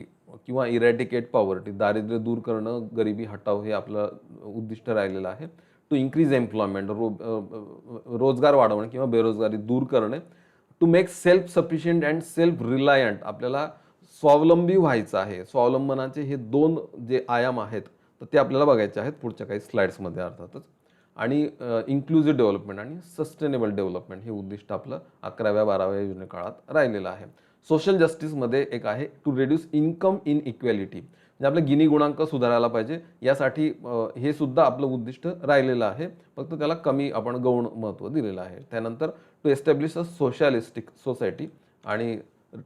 [SPEAKER 1] किंवा इरॅडिकेट पॉवर्टी दारिद्र्य दूर करणं, गरिबी हटाव हे आपलं उद्दिष्ट राहिलेलं आहे. टू इन्क्रीज एम्प्लॉयमेंट रोजगार वाढवणे किंवा बेरोजगारी दूर करणे. To make self sufficient and self reliant आपल्याला स्वावलंबी व्हायचं आहे. स्वावलंबनाचे हे 2 जे आयाम आहेत तर ते आपल्याला बघायचे आहेत पुढच्या काही स्लाइड्समध्ये अर्थातच. आणि इन्क्लुझिव्ह डेव्हलपमेंट आणि सस्टेनेबल डेव्हलपमेंट हे उद्दिष्ट आपलं 11व्या-12व्या योजनेकाळात राहिलेलं आहे. सोशल जस्टिसमध्ये एक आहे to reduce income inequality म्हणजे आपलं गिनी गुणांक सुधारायला पाहिजे. यासाठी हे सुद्धा आपलं उद्दिष्ट राहिलेलं आहे, फक्त त्याला कमी आपण गौण महत्त्व दिलेलं आहे. त्यानंतर to establish a socialistic society आणि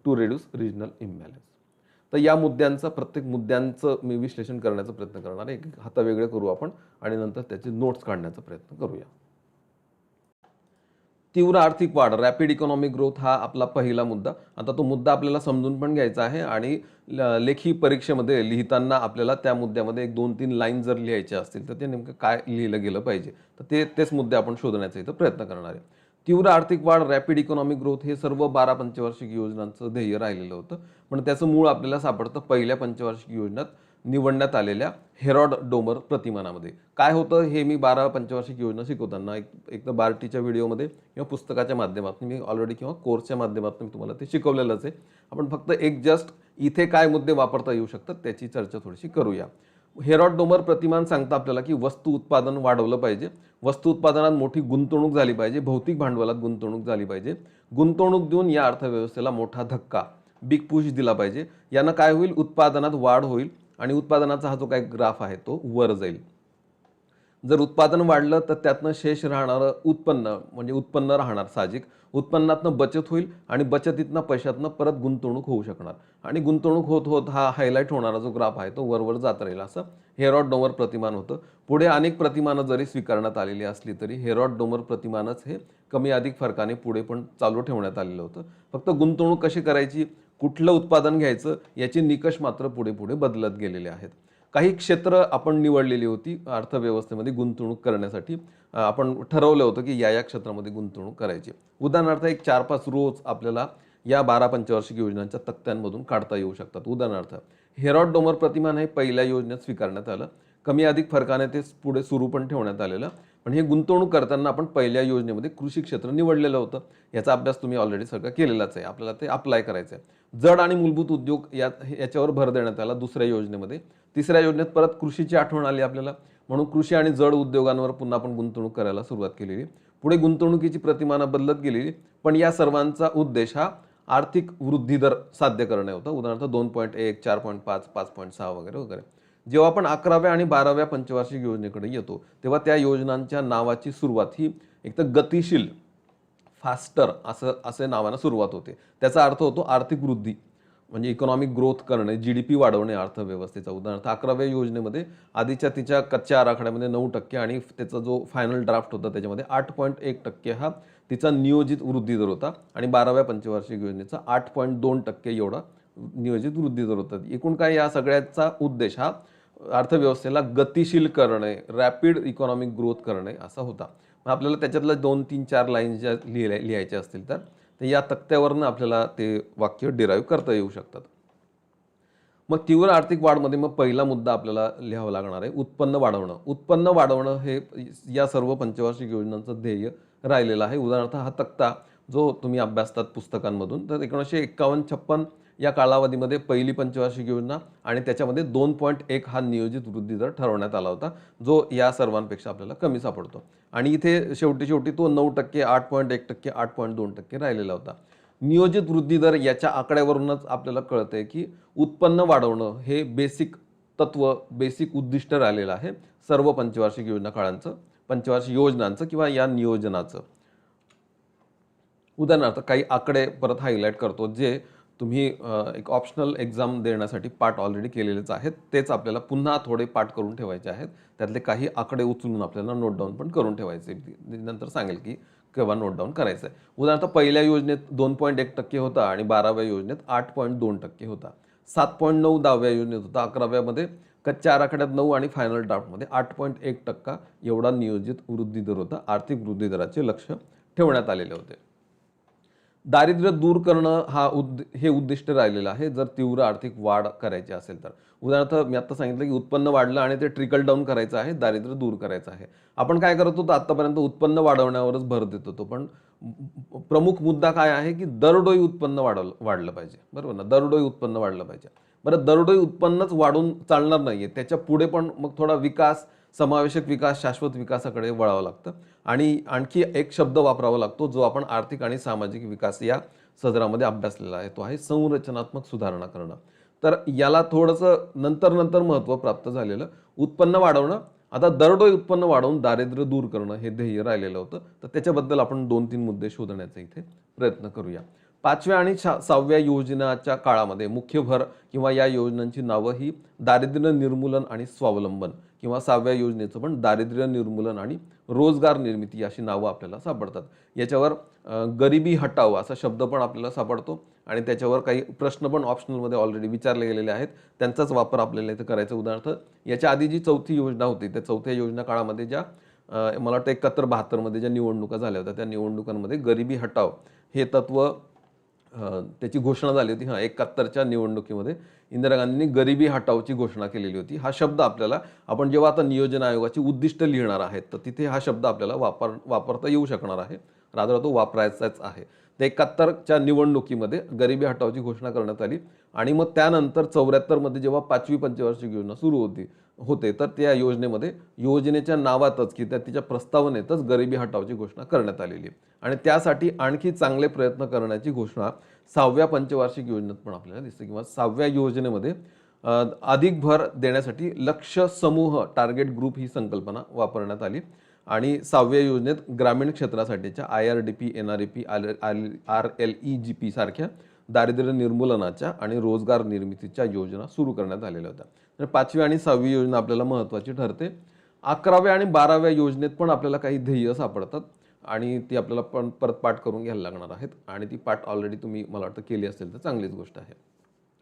[SPEAKER 1] टू रिड्यूस रिजनल इम्बॅलन्स. तर या प्रत्येक मुद्द्यांचं मी विश्लेषण करण्याचा प्रयत्न करणार आहे. एक हातावेगळे करू आपण आणि नंतर त्याचे नोट्स काढण्याचा प्रयत्न करूया. तीव्र आर्थिक वाढ रॅपिड इकॉनॉमिक ग्रोथ हा आपला पहिला मुद्दा. आता तो मुद्दा आपल्याला समजून पण घ्यायचा आहे आणि लेखी परीक्षेमध्ये लिहिताना आपल्याला त्या मुद्द्यामध्ये 1-2-3 लाईन जर लिहायच्या असतील तर ते नेमकं काय लिहिलं गेलं पाहिजे, तर तेच मुद्दे आपण शोधण्याचा इथं प्रयत्न करणार आहे. तीव्र आर्थिक वाढ रॅपिड इकॉनॉमिक ग्रोथ हे सर्व 12 पंचवार्षिक योजनांचं ध्येय राहिलेलं होतं. पण त्याचं मूळ आपल्याला सापडतं पहिल्या पंचवार्षिक योजनेत निवडण्यात आलेल्या हेरॉड डोमर प्रतिमानामध्ये. काय होतं हे मी 12 पंचवार्षिक योजना शिकवताना एक तर बार्टीच्या व्हिडिओमध्ये किंवा पुस्तकाच्या माध्यमातून मी ऑलरेडी किंवा कोर्सच्या माध्यमातून मी तुम्हाला ते शिकवलेलंच आहे. आपण फक्त एक जस्ट इथे काय मुद्दे वापरता येऊ शकतात त्याची चर्चा थोडीशी करूया. हेरॉड डोमर प्रतिमान सांगतं आपल्याला की वस्तू उत्पादन वाढवलं पाहिजे, वस्तू उत्पादनात मोठी गुंतवणूक झाली पाहिजे, भौतिक भांडवलात गुंतवणूक झाली पाहिजे. गुंतवणूक देऊन या अर्थव्यवस्थेला मोठा धक्का बिग पुश दिला पाहिजे. यानं काय होईल, उत्पादनात वाढ होईल आणि उत्पादनाचा हा जो काही ग्राफ आहे तो वर जाईल. जर उत्पादन वाढलं तर त्यातनं शेष राहणारं उत्पन्न म्हणजे उत्पन्न राहणार साहजिक. उत्पन्नातनं बचत होईल आणि बचतीतनं पैशातनं परत गुंतवणूक होऊ शकणार आणि गुंतवणूक होत होत हा हायलाईट होणारा जो ग्राफ आहे तो वरवर जात राहील असं हेरॉड डोमर प्रतिमान होतं. पुढे अनेक प्रतिमानं जरी स्वीकारण्यात आलेली असली तरी हेरॉड डोमर प्रतिमानच हे कमी अधिक फरकाने पुढे पण चालू ठेवण्यात आलेलं होतं. फक्त गुंतवणूक कशी करायची, कुठलं उत्पादन घ्यायचं याचे निकष मात्र पुढे पुढे बदलत गेलेले आहेत. काही क्षेत्र आपण निवडलेली होती अर्थव्यवस्थेमध्ये गुंतवणूक करण्यासाठी. आपण ठरवलं होतं की या क्षेत्रामध्ये गुंतवणूक करायची. उदाहरणार्थ एक 4-5 रोज आपल्याला या 12 पंचवार्षिक योजनांच्या तक्त्यांमधून काढता येऊ शकतात. उदाहरणार्थ हेरॉड डोमर प्रतिमान हे पहिल्या योजनेत स्वीकारण्यात आलं. कमी अधिक फरकाने ते पुढे सुरू पण ठेवण्यात आलेलं. पण हे गुंतवणूक करताना आपण पहिल्या योजनेमध्ये कृषी क्षेत्र निवडलेलं होतं. याचा अभ्यास तुम्ही ऑलरेडी सगळं केलेलाच आहे. आपल्याला ते अप्लाय करायचं आहे. जड आणि मूलभूत उद्योग याच्यावर भर देण्यात आला दुसऱ्या योजनेमध्ये. तिसऱ्या योजनेत परत कृषीची आठवण आली आपल्याला, म्हणून कृषी आणि जड उद्योगांवर पुन्हा आपण गुंतवणूक करायला सुरुवात केलेली. पुढे गुंतवणुकीची प्रतिमानं बदलत गेलेली, पण या सर्वांचा उद्देश हा आर्थिक वृद्धी दर साध्य करणे होता. उदाहरणार्थ 2.1, 4.5, 5.6 वगैरे वगैरे. जेव्हा आपण 11व्या आणि 12व्या पंचवार्षिक योजनेकडे येतो तेव्हा त्या योजनांच्या नावाची सुरुवात ही एक तर गतिशील फास्टर असे नावानं सुरुवात होते. त्याचा अर्थ होतो आर्थिक वृद्धी. म्हणजे इकॉनॉमिक ग्रोथ करणे, जीडीपी वाढवणे अर्थव्यवस्थेचा. उदाहरणार्थ 11व्या योजनेमध्ये आधीच्या तिच्या कच्च्या आराखड्यामध्ये 9% आणि त्याचा जो फायनल ड्राफ्ट होता त्याच्यामध्ये 8.1% हा तिचा नियोजित वृद्धी दर होता आणि 12व्या पंचवार्षिक योजनेचा 8.2% एवढा नियोजित वृद्धी दर होता. एकूण काय या सगळ्याचा उद्देश हा अर्थव्यवस्थेला गतिशील करणे, रॅपिड इकॉनॉमिक ग्रोथ करणे असा होता. मग आपल्याला त्याच्यातल्या 2, 3, 4 लाईन्स ज्या लिहायच्या असतील तर या तक्त्यावरनं आपल्याला ते वाक्य डिराईव्ह करता येऊ शकतात. मग तीव्र आर्थिक वाढमध्ये मग पहिला मुद्दा आपल्याला लिहावा लागणार आहे उत्पन्न वाढवणं. उत्पन्न वाढवणं हे या सर्व पंचवार्षिक योजनांचं ध्येय राहिलेलं आहे. उदाहरणार्थ हा तक्ता जो तुम्ही अभ्यासतात पुस्तकांमधून, तर 1951-56 या कालावधीमध्ये पहिली पंचवार्षिक योजना आणि त्याच्यामध्ये 2.1 हा नियोजित वृद्धी दर ठरवण्यात आला होता, जो या सर्वांपेक्षा आपल्याला कमी सापडतो. आणि इथे शेवटी तो 9%, 8.1%, 8.2% राहिलेला होता. नियोजित वृद्धी दर याच्या आकड्यावरूनच आपल्याला कळतंय की उत्पन्न वाढवणं हे बेसिक तत्व, बेसिक उद्दिष्ट राहिलेलं आहे सर्व पंचवार्षिक योजना काळांचं, पंचवार्षिक योजनांचं किंवा या नियोजनाचं. उदाहरणार्थ काही आकडे परत हायलाईट करतो, जे तुम्ही एक ऑप्शनल एक्झाम देण्यासाठी पाठ ऑलरेडी केलेलेच आहेत. तेच आपल्याला पुन्हा थोडे पाठ करून ठेवायचे आहेत. त्यातले काही आकडे उचलून आपल्याला नोट डाऊन पण करून ठेवायचे. नंतर सांगेल की केव्हा नोट डाऊन करायचं आहे. उदाहरणार्थ पहिल्या योजनेत 2.1% होता आणि 12व्या योजनेत 8.2% होता. 7.9 10व्या योजनेत होता. 11व्यामध्ये कच्च्या आराखड्यात 9 आणि फायनल ड्राफ्टमध्ये 8.1% एवढा नियोजित वृद्धी दर होता. आर्थिक वृद्धी दराचे लक्ष ठेवण्यात आलेले होते. दारिद्र्य दूर करणं हे उद्दिष्ट राहिलेलं आहे जर तीव्र आर्थिक वाढ करायची असेल तर. उदाहरणार्थ मी आता सांगितलं की उत्पन्न वाढलं आणि ते ट्रिकल डाऊन करायचं आहे, दारिद्र्य दूर करायचं आहे. आपण काय करत होतो आतापर्यंत, उत्पन्न वाढवण्यावरच भर देत होतो. पण प्रमुख मुद्दा काय आहे की दरडोई उत्पन्न वाढलं पाहिजे, बरोबर ना. दरडोई उत्पन्न वाढलं पाहिजे. बरं, दरडोई उत्पन्नच वाढून चालणार नाहीये, त्याच्या पुढे पण मग थोडा विकास, समावेशक विकास, शाश्वत विकासाकडे वळावं लागतं. आणि आणखी एक शब्द वापरावा लागतो जो आपण आर्थिक आणि सामाजिक विकास या सदरामध्ये अभ्यासलेला आहे, तो आहे संरचनात्मक सुधारणा करणं. तर याला थोडंसं नंतर महत्त्व प्राप्त झालेलं. उत्पन्न वाढवणं, आता दरडोई उत्पन्न वाढवून दारिद्र्य दूर करणं हे ध्येय राहिलेलं होतं. तर त्याच्याबद्दल आपण 2-3 मुद्दे शोधण्याचा इथे प्रयत्न करूया. 5व्या आणि 6व्या योजनाच्या काळामध्ये मुख्य भर किंवा या योजनांची नावं ही दारिद्र्य निर्मूलन आणि स्वावलंबन, किंवा 6व्या योजनेचं पण दारिद्र्य निर्मूलन आणि रोजगार निर्मिती अशी नावं आपल्याला सापडतात. याच्यावर गरिबी हटाव असा शब्द पण आपल्याला सापडतो आणि त्याच्यावर काही प्रश्न पण ऑप्शनलमध्ये ऑलरेडी विचारले गेलेले आहेत, त्यांचाच वापर आपल्याला इथं करायचा. उदाहरणार्थ याच्या आधी जी 4थी योजना होती, त्या 4थ्या योजना काळामध्ये ज्या मला वाटतं 71-72 ज्या निवडणुका झाल्या होत्या, त्या निवडणुकांमध्ये गरिबी हटाव हे तत्व त्याची घोषणा झाली होती. 71च्या निवडणुकीमध्ये इंदिरा गांधींनी गरिबी हटावची घोषणा केलेली होती. हा शब्द आपल्याला, आपण जेव्हा आता नियोजन आयोगाची उद्दिष्ट लिहिणार आहेत, तर तिथे हा शब्द आपल्याला वापरता येऊ शकणार आहे, रादर तो वापरायचाच आहे. ते 71च्या निवडणुकीमध्ये गरिबी हटावची घोषणा करण्यात आली आणि मग त्यानंतर 74मध्ये जेव्हा 5वी पंचवार्षिक योजना सुरू होते, तर त्या योजनेच्या नावातच की तिच्या प्रस्तावनेतच गरिबी हटावची घोषणा करण्यात आलेली आहे. आणि त्यासाठी आणखी चांगले प्रयत्न करण्याची घोषणा 6व्या पंचवार्षिक योजनेत पण आपल्याला दिसते, किंवा 6व्या योजनेमध्ये अधिक भर देण्यासाठी लक्ष्य समूह, टार्गेट ग्रुप ही संकल्पना वापरण्यात आली. आणि 6व्या योजनेत ग्रामीण क्षेत्रासाठीच्या IRDP, NREP, RLEGP सारख्या दारिद्र्य निर्मूलनाच्या आणि रोजगार निर्मितीच्या योजना सुरू करण्यात आलेल्या होत्या. तर 5वी आणि 6वी योजना आपल्याला महत्त्वाची ठरते. 11व्या आणि 12व्या योजनेत पण आपल्याला काही ध्येय सापडतात आणि ती आपल्याला पण परत पाठ करून घ्यायला लागणार आहेत आणि ती पाठ ऑलरेडी तुम्ही मला वाटतं केली असेल तर चांगलीच गोष्ट आहे.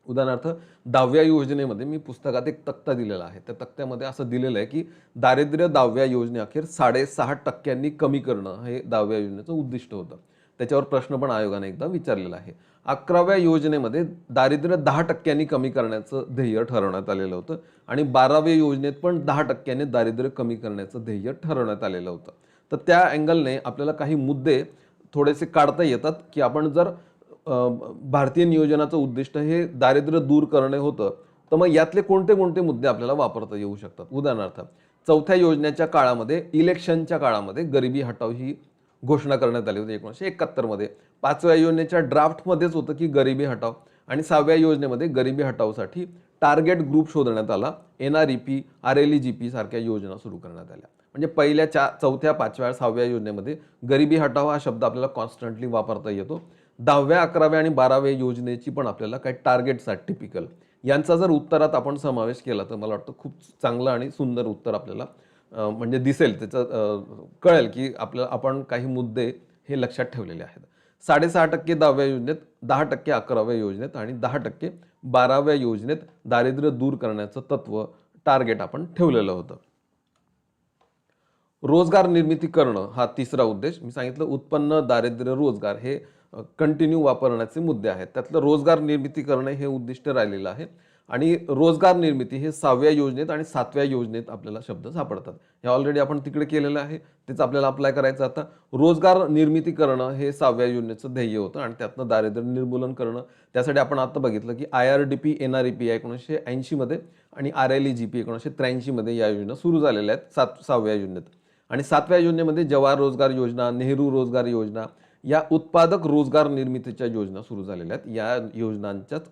[SPEAKER 1] उदाहरणार्थ 10व्या योजनेमध्ये मी पुस्तकात एक तक्ता दिलेला आहे. त्या तक्त्यामध्ये असं दिलेलं आहे की दारिद्र्य 10व्या योजनेअखेर 6.5% कमी करणं हे 10व्या योजनेचं उद्दिष्ट होतं. त्याच्यावर प्रश्न पण आयोगाने एकदा विचारलेला आहे. 11व्या योजनेमध्ये दारिद्र्य 10% कमी करण्याचं ध्येय ठरवण्यात आलेलं होतं आणि 12व्या योजनेत पण 10% दारिद्र्य कमी करण्याचं ध्येय ठरवण्यात आलेलं होतं. तर त्या अँगलने आपल्याला काही मुद्दे थोडेसे काढता येतात की आपण जर भारतीय नियोजनाचं उद्दिष्ट हे दारिद्र्य दूर करणे होतं, तर मग यातले कोणते मुद्दे आपल्याला वापरता येऊ शकतात. उदाहरणार्थ 4थ्या योजनेच्या काळामध्ये, इलेक्शनच्या काळामध्ये गरिबी हटाव ही घोषणा करण्यात आली होती 1971मध्ये. 5व्या योजनेच्या ड्राफ्टमध्येच होतं की गरिबी हटाव, आणि 6व्या योजनेमध्ये गरिबी हटावसाठी टार्गेट ग्रुप शोधण्यात आला. NREP, RLEGP सारख्या योजना सुरू करण्यात आल्या. म्हणजे पहिल्या 4थ्या, 5व्या, 6व्या योजनेमध्ये गरिबी हटाव हा शब्द आपल्याला कॉन्स्टंटली वापरता येतो. 10व्या 11व्या आणि 12व्या योजनेची पण आपल्याला काही टार्गेट्स आहेत टिपिकल, यांचा जर उत्तरात आपण समावेश केला तर मला वाटतं खूप चांगलं आणि सुंदर उत्तर आपल्याला म्हणजे दिसेल, त्याचं कळेल की आपण काही मुद्दे हे लक्षात ठेवलेले आहेत. 6.5% 10व्या योजनेत, 10% 11व्या योजनेत आणि 10% 12व्या योजनेत दारिद्र्य दूर करण्याचं तत्व टार्गेट आपण ठेवलेलं होतं. रोजगार निर्मिती करणं हा तिसरा उद्देश. मी सांगितलं उत्पन्न, दारिद्र्य, रोजगार हे कंटिन्यू वापरण्याचे मुद्दे आहेत. त्यातलं रोजगार निर्मिती करणं हे उद्दिष्ट राहिलेलं आहे आणि रोजगार निर्मिती हे 6व्या योजनेत आणि 7व्या योजनेत आपल्याला शब्द सापडतात. हे ऑलरेडी आपण तिकडे केलेलं आहे, तेच आपल्याला अप्लाय करायचं आता. रोजगार निर्मिती करणं हे 6व्या योजनेचं ध्येय होतं आणि त्यातनं दारिद्र्य निर्मूलन करणं. त्यासाठी आपण आता बघितलं की IRDP, NREP 1980 मध्ये आणि RLEGP 1983 मध्ये या योजना सुरू झालेल्या आहेत 6व्या योजनेत. आणि 7व्या योजनेमध्ये जवाहर रोजगार योजना, नेहरू रोजगार योजना या उत्पादक रोजगार निर्मितीच्या योजना सुरू झालेल्या आहेत या योजनांच्याच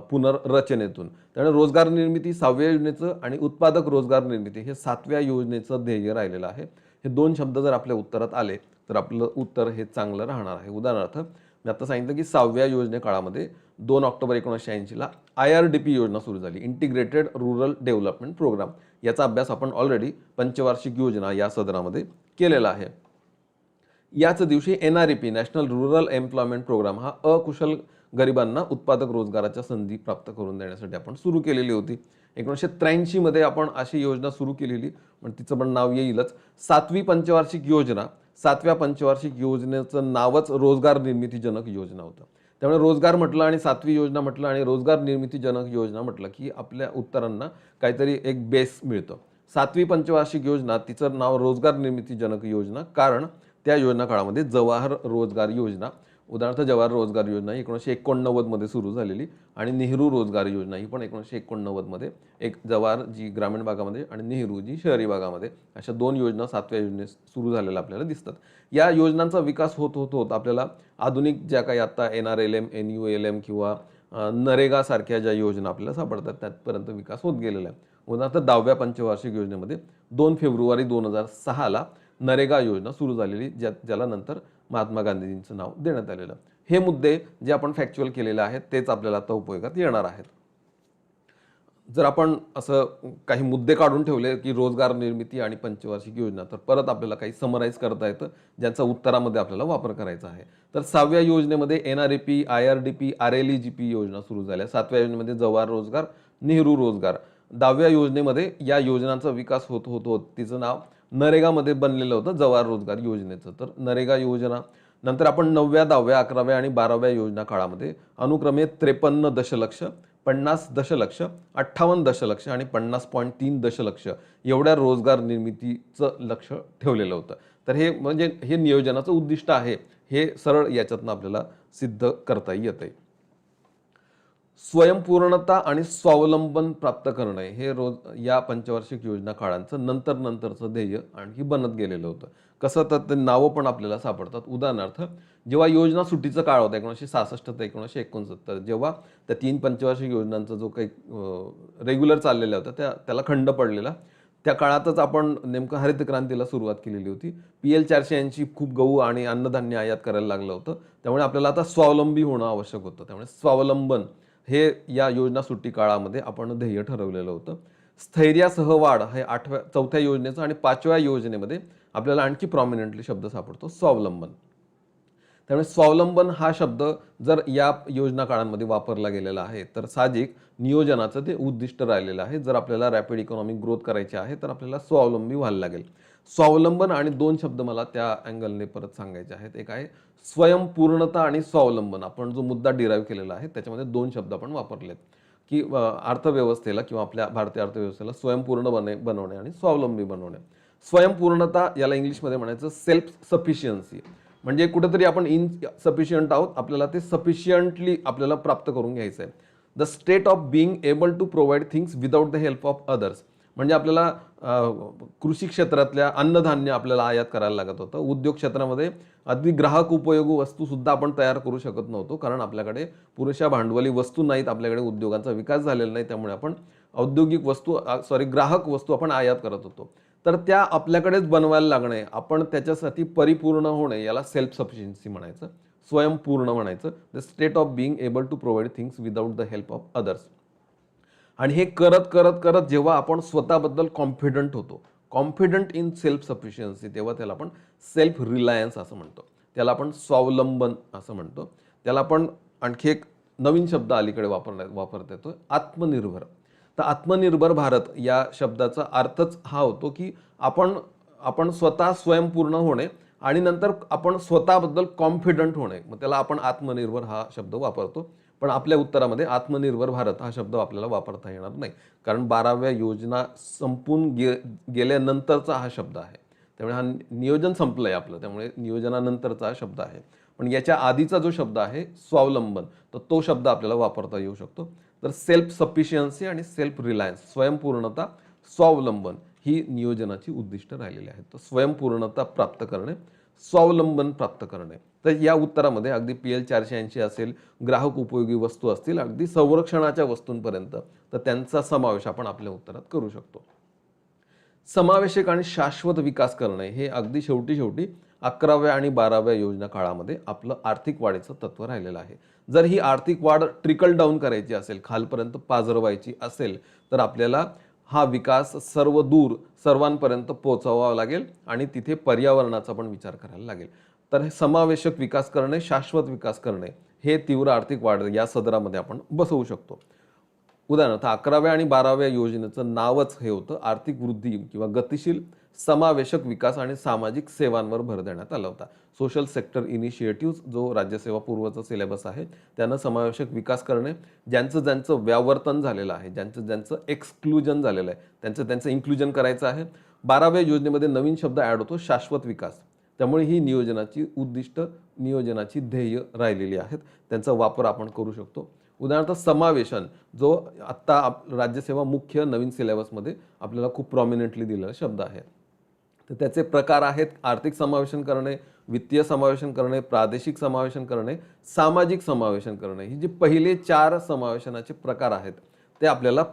[SPEAKER 1] पुनर्रचनेतून. त्यामुळे रोजगार निर्मिती 6व्या योजनेचं आणि उत्पादक रोजगार निर्मिती हे 7व्या योजनेचं ध्येय राहिलेलं आहे. हे दोन शब्द जर आपल्या उत्तरात आले तर आपलं उत्तर हे चांगलं राहणार आहे. उदाहरणार्थ मी आता सांगितलं की 6व्या योजने काळामध्ये 2 ऑक्टोबर 1980 ला IRDP योजना सुरू झाली, इंटिग्रेटेड रुरल डेव्हलपमेंट प्रोग्राम. याचा अभ्यास आपण ऑलरेडी पंचवार्षिक योजना या सदरामध्ये केलेला आहे. याच दिवशी NREP, national rural employment programme हा अकुशल गरिबांना उत्पादक रोजगाराच्या संधी प्राप्त करून देण्यासाठी आपण सुरू केलेली होती. 1983 मध्ये आपण अशी योजना सुरू केलेली, पण तिचं पण नाव येईलच 7वी पंचवार्षिक योजना. 7व्या पंचवार्षिक योजनेचं नावच रोजगार निर्मिती जनक योजना होतं. त्यामुळे रोजगार म्हटलं आणि 7वी योजना म्हटलं आणि रोजगार निर्मिती जनक योजना म्हटलं की आपल्या उत्तरांना काहीतरी एक बेस मिळतो. 7वी पंचवार्षिक योजना, तिचं नाव रोजगार निर्मिती जनक योजना, कारण त्या योजना काळामध्ये जवाहर रोजगार योजना, उदाहरणार्थ जवाहर रोजगार योजना 1989 मध्ये सुरू झालेली आणि नेहरू रोजगार योजना ही पण 1989 मध्ये, एक जवाहर जी ग्रामीण भागामध्ये आणि नेहरू जी शहरी भागामध्ये, अशा दोन योजना 7व्या योजनेत सुरू झालेल्या आपल्याला दिसतात. या योजनांचा विकास होत आपल्याला आधुनिक ज्या काही आता NRLM, NULM किंवा नरेगा सारख्या ज्या योजना आपल्याला सापडतात त्यापर्यंत विकास होत गेलेला आहे. उदाहरणार्थ 10व्या पंचवार्षिक योजनेमध्ये 2 फेब्रुवारी 2006 ला नरेगा योजना सुरू झालेली, ज्याला नंतर महात्मा गांधीजींचं नाव देण्यात आलेलं. हे मुद्दे जे आपण फॅक्च्युअल केलेले आहेत तेच आपल्याला आता उपयोगात येणार आहेत. जर आपण असं काही मुद्दे काढून ठेवले की रोजगार निर्मिती आणि पंचवार्षिक योजना, तर परत आपल्याला काही समराईज करता येतं ज्यांचा उत्तरामध्ये आपल्याला वापर करायचा आहे. तर 6व्या योजनेमध्ये NREP, IRDP, RLEGP योजना सुरू झाल्या. 7व्या योजनेमध्ये जवाहर रोजगार, नेहरू रोजगार. 10व्या योजनेमध्ये या योजनांचा विकास होत तिचं नाव नरेगामध्ये बनलेलं होतं जवाहर रोजगार योजनेचं. तर नरेगा योजना नंतर आपण 9व्या, 10व्या, 11व्या आणि 12व्या योजना काळामध्ये अनुक्रमे 53 दशलक्ष, 50 दशलक्ष, 58 दशलक्ष आणि 50.3 दशलक्ष एवढ्या रोजगार निर्मितीचं लक्ष ठेवलेलं होतं. तर हे म्हणजे हे नियोजनाचं उद्दिष्ट आहे, हे सरळ याच्यातनं आपल्याला सिद्ध करता येतंय. स्वयंपूर्णता आणि स्वावलंबन प्राप्त करणे हे या पंचवार्षिक योजना काळांचं नंतरचं ध्येय आणखी बनत गेलेलं होतं. कसं तर ते नावं पण आपल्याला सापडतात. उदाहरणार्थ जेव्हा योजना सुट्टीचा काळ होता 1966 ते 1969, जेव्हा त्या 3 पंचवार्षिक योजनांचा जो काही रेग्युलर चाललेला होता त्याला खंड पडलेला, त्या काळातच आपण नेमकं हरित क्रांतीला सुरुवात केलेली होती. PL 480 खूप गहू आणि अन्नधान्य आयात करायला लागलं होतं. त्यामुळे आपल्याला आता स्वावलंबी होणं आवश्यक होतं. त्यामुळे स्वावलंबन हे या योजना सुट्टी काळामध्ये आपण ध्येय ठरवलेलं होतं. स्थैर्यासह वाढ हे 4थ्या योजनेचं आणि 5व्या योजनेमध्ये आपल्याला आणखी प्रॉमिनंटली शब्द सापडतो स्वावलंबन. त्यामुळे स्वावलंबन हा शब्द जर या योजना काळांमध्ये वापरला गेलेला आहे तर साहजिक नियोजनाचं ते उद्दिष्ट राहिलेलं आहे. जर आपल्याला रॅपिड इकॉनॉमिक ग्रोथ करायची आहे तर आपल्याला स्वावलंबी व्हायला लागेल. स्वावलंबन आणि 2 शब्द मला त्या अँगलने परत सांगायचे आहेत. एक आहे स्वयंपूर्णता आणि स्वावलंबन. आपण जो मुद्दा डिराईव्ह केलेला आहे त्याच्यामध्ये 2 शब्द आपण वापरलेत की अर्थव्यवस्थेला किंवा आपल्या भारतीय अर्थव्यवस्थेला स्वयंपूर्ण बनवणे आणि स्वावलंबी बनवणे. स्वयंपूर्णता याला इंग्लिशमध्ये म्हणायचं सेल्फ सफिशियन्सी, म्हणजे कुठेतरी आपण इनसफिशियंट आहोत, आपल्याला ते सफिशियंटली आपल्याला प्राप्त करून घ्यायचं आहे. The state of being able to provide things without the help of others, म्हणजे आपल्याला कृषी क्षेत्रातल्या अन्नधान्य आपल्याला आयात करायला लागत होतं. उद्योग क्षेत्रामध्ये अगदी ग्राहक उपयोगी वस्तू सुद्धा आपण तयार करू शकत नव्हतो, कारण आपल्याकडे पुरेशा भांडवली वस्तू नाहीत, आपल्याकडे उद्योगांचा विकास झालेला नाही. त्यामुळे आपण औद्योगिक वस्तू ग्राहक वस्तू आपण आयात करत होतो. तर त्या आपल्याकडेच बनवायला लागणे, आपण त्याच्यासाठी परिपूर्ण होणे, याला सेल्फ सफिशियन्सी म्हणायचं. स्वयंपूर्ण म्हणायचं, the state of being able to provide things without the help of others. आणि हे करत करत करत जेव्हा आपण स्वतःबद्दल कॉन्फिडंट होतो, कॉन्फिडंट इन सेल्फ सफिशियन्सी, तेव्हा त्याला आपण सेल्फ रिलायन्स असं म्हणतो, त्याला आपण स्वावलंबन असं म्हणतो. त्याला आपण आणखी एक नवीन शब्द अलीकडे वापरता येतो, आत्मनिर्भर. तर आत्मनिर्भर भारत या शब्दाचा अर्थच हा होतो की आपण आपण स्वतः स्वयंपूर्ण होणे आणि नंतर आपण स्वतःबद्दल कॉन्फिडंट होणे, मग त्याला आपण आत्मनिर्भर हा शब्द वापरतो. पण आपल्या उत्तरामध्ये आत्मनिर्भर भारत हा शब्द आपल्याला वापरता येणार नाही, कारण 12व्या योजना संपून गेल्यानंतरचा हा शब्द आहे. त्यामुळे हा नियोजन संपलं आहे आपलं, त्यामुळे नियोजनानंतरचा हा शब्द आहे. पण याच्या आधीचा जो शब्द आहे स्वावलंबन, तर तो शब्द आपल्याला वापरता येऊ शकतो. तर सेल्फ सफिशियन्सी आणि सेल्फ रिलायन्स, स्वयंपूर्णता, स्वावलंबन ही नियोजनाची उद्दिष्ट राहिलेली आहेत. तर स्वयंपूर्णता प्राप्त करणे, स्वावलंबन प्राप्त करणे. तर या उत्तरामध्ये अगदी PL 480 असेल, ग्राहक उपयोगी वस्तू असतील, अगदी संरक्षणाच्या वस्तूंपर्यंत, तर त्यांचा समावेश आपण आपल्या उत्तरात करू शकतो. समावेशक आणि शाश्वत विकास करणे हे अगदी शेवटी 11व्या आणि 12व्या योजना काळामध्ये आपलं आर्थिक वाढीचं तत्व राहिलेलं आहे. जर ही आर्थिक वाढ ट्रिकल डाऊन करायची असेल, खालपर्यंत पाझरवायची असेल, तर आपल्याला हा विकास सर्व दूर सर्वांपर्यंत पोहोचवावा लागेल आणि तिथे पर्यावरणाचा पण विचार करायला लागेल. तर हे समावेशक विकास करणे, शाश्वत विकास करणे हे तीव्र आर्थिक वाढ या सदरामध्ये आपण बसवू शकतो. उदाहरणार्थ 11व्या आणि 12व्या योजनेचं नावच हे होतं, आर्थिक वृद्धी किंवा गतिशील समावेशक विकास आणि सामाजिक सेवांवर भर देण्यात आला होता. सोशल सेक्टर इनिशिएटिव्ह जो राज्यसेवा पूर्वचा सिलेबस आहे, त्यानं समावेशक विकास करणे, ज्यांचं व्यावर्तन झालेलं आहे, ज्यांचं एक्सक्लुजन झालेलं आहे, त्यांचं इन्क्लुजन करायचं आहे. 12व्या योजनेमध्ये नवीन शब्द ॲड होतो, शाश्वत विकास. त्यामुळे ही नियोजनाची उद्दिष्ट, नियोजनाची ध्येय राहिलेली आहेत, त्यांचा वापर आपण करू शकतो. उदाहरणार्थ समावेशन, जो आत्ता राज्यसेवा मुख्य नवीन सिलेबसमध्ये आपल्याला खूप प्रॉमिनंटली दिलेला शब्द आहे. तर त्याचे प्रकार आहेत, आर्थिक समावेशन करणे, वित्तीय समावेशन करणे, प्रादेशिक समावेशन करणे, सामाजिक समावेशन करणे. ही जी पहिले 4 समावेशनाचे प्रकार आहेत ते आपल्याला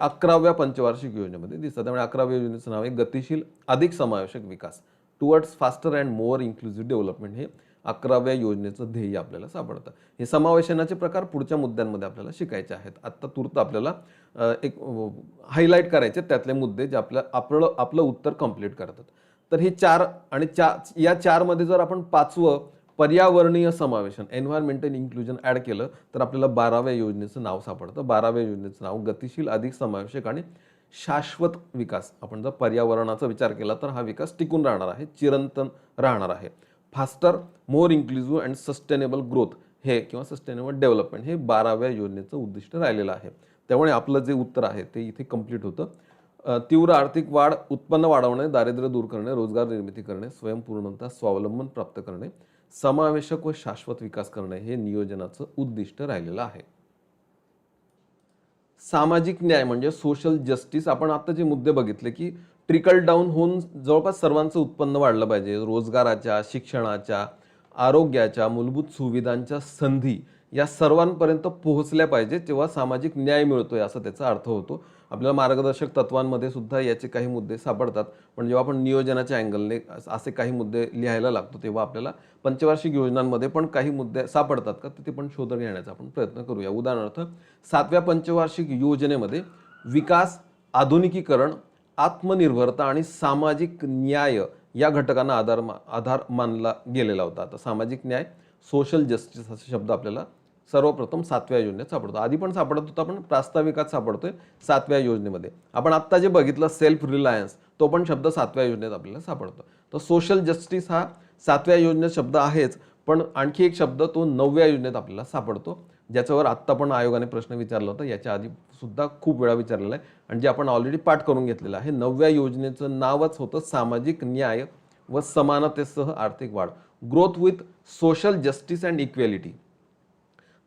[SPEAKER 1] 11व्या पंचवार्षिक योजनेमध्ये दिसतात. त्यामुळे 11व्या योजनेचं नाव आहे गतिशील अधिक समावेशक विकास, towards faster and more inclusive development. हे 11व्या योजनेचं ध्येय आपल्याला सापडतं. हे समावेशनाचे प्रकार पुढच्या मुद्द्यांमध्ये आपल्याला शिकायचे आहेत. आत्ता तूर्त आपल्याला एक हायलाईट करायचे त्यातले मुद्दे जे आपलं उत्तर कंप्लीट करतात. तर हे 4 आणि या 4 मध्ये जर आपण 5वं पर्यावरणीय समावेशन, एन्व्हायरमेंटल इन्क्लुजन ॲड केलं, तर आपल्याला 12व्या योजनेचं नाव सापडतं. 12व्या योजनेचं नाव गतिशील अधिक समावेशक आणि शाश्वत विकास. आपण जर पर्यावरणाचा विचार केला तर हा विकास टिकून राहणार आहे, चिरंतन राहणार आहे. Faster, more inclusive and sustainable growth हे किंवा सस्टेनेबल डेव्हलपमेंट हे 12व्या योजनेचं उद्दिष्ट राहिलेलं आहे. त्यामुळे आपलं जे उत्तर आहे ते इथे कंप्लीट होतं. तीव्र आर्थिक वाढ, उत्पन्न वाढवणे, दारिद्र्य दूर करणे, रोजगार निर्मिती करणे, स्वयंपूर्णता, स्वावलंबन प्राप्त करणे, समावेशक व शाश्वत विकास करणे हे नियोजनाचं उद्दिष्ट राहिलेलं आहे. सामाजिक न्याय म्हणजे सोशल जस्टिस. आपण आता जे मुद्दे बघितले की ट्रिकल डाऊन होऊन जवळपास सर्वांचं उत्पन्न वाढलं पाहिजे, रोजगाराच्या, शिक्षणाच्या, आरोग्याच्या, मूलभूत सुविधांच्या संधी या सर्वांपर्यंत पोहोचल्या पाहिजे, तेव्हा सामाजिक न्याय मिळतोय असं त्याचा अर्थ होतो. आपल्याला मार्गदर्शक तत्वांमध्ये सुद्धा याचे काही मुद्दे सापडतात. पण जेव्हा आपण नियोजनाच्या अँगलने असे काही मुद्दे लिहायला लागतो, तेव्हा आपल्याला पंचवार्षिक योजनांमध्ये पण काही मुद्दे सापडतात का, ते पण शोध घेण्याचा आपण प्रयत्न करूया. उदाहरणार्थ 7व्या पंचवार्षिक योजनेमध्ये विकास, आधुनिकीकरण, आत्मनिर्भरता आणि सामाजिक न्याय या घटकांना आधार मानला गेलेला होता. आता सामाजिक न्याय, सोशल जस्टिस असे शब्द आपल्याला सर्वप्रथम 7व्या योजनेत सापडतो. आधी पण सापडत होता, पण प्रास्ताविकात सापडतोय 7व्या योजनेमध्ये. आपण आत्ता जे बघितलं सेल्फ रिलायन्स, तो पण शब्द 7व्या योजनेत आपल्याला सापडतो. तर सोशल जस्टिस हा 7व्या योजनेत शब्द आहेच, पण आणखी एक शब्द तो 9व्या योजनेत आपल्याला सापडतो, ज्याच्यावर आत्ता पण आयोगाने प्रश्न विचारला होता, याच्या आधी सुद्धा खूप वेळा विचारलेला आहे आणि जे आपण ऑलरेडी पाठ करून घेतलेलं आहे. 9व्या योजनेचं नावच होतं सामाजिक न्याय व समानतेसह आर्थिक वाढ, growth with social justice and equality.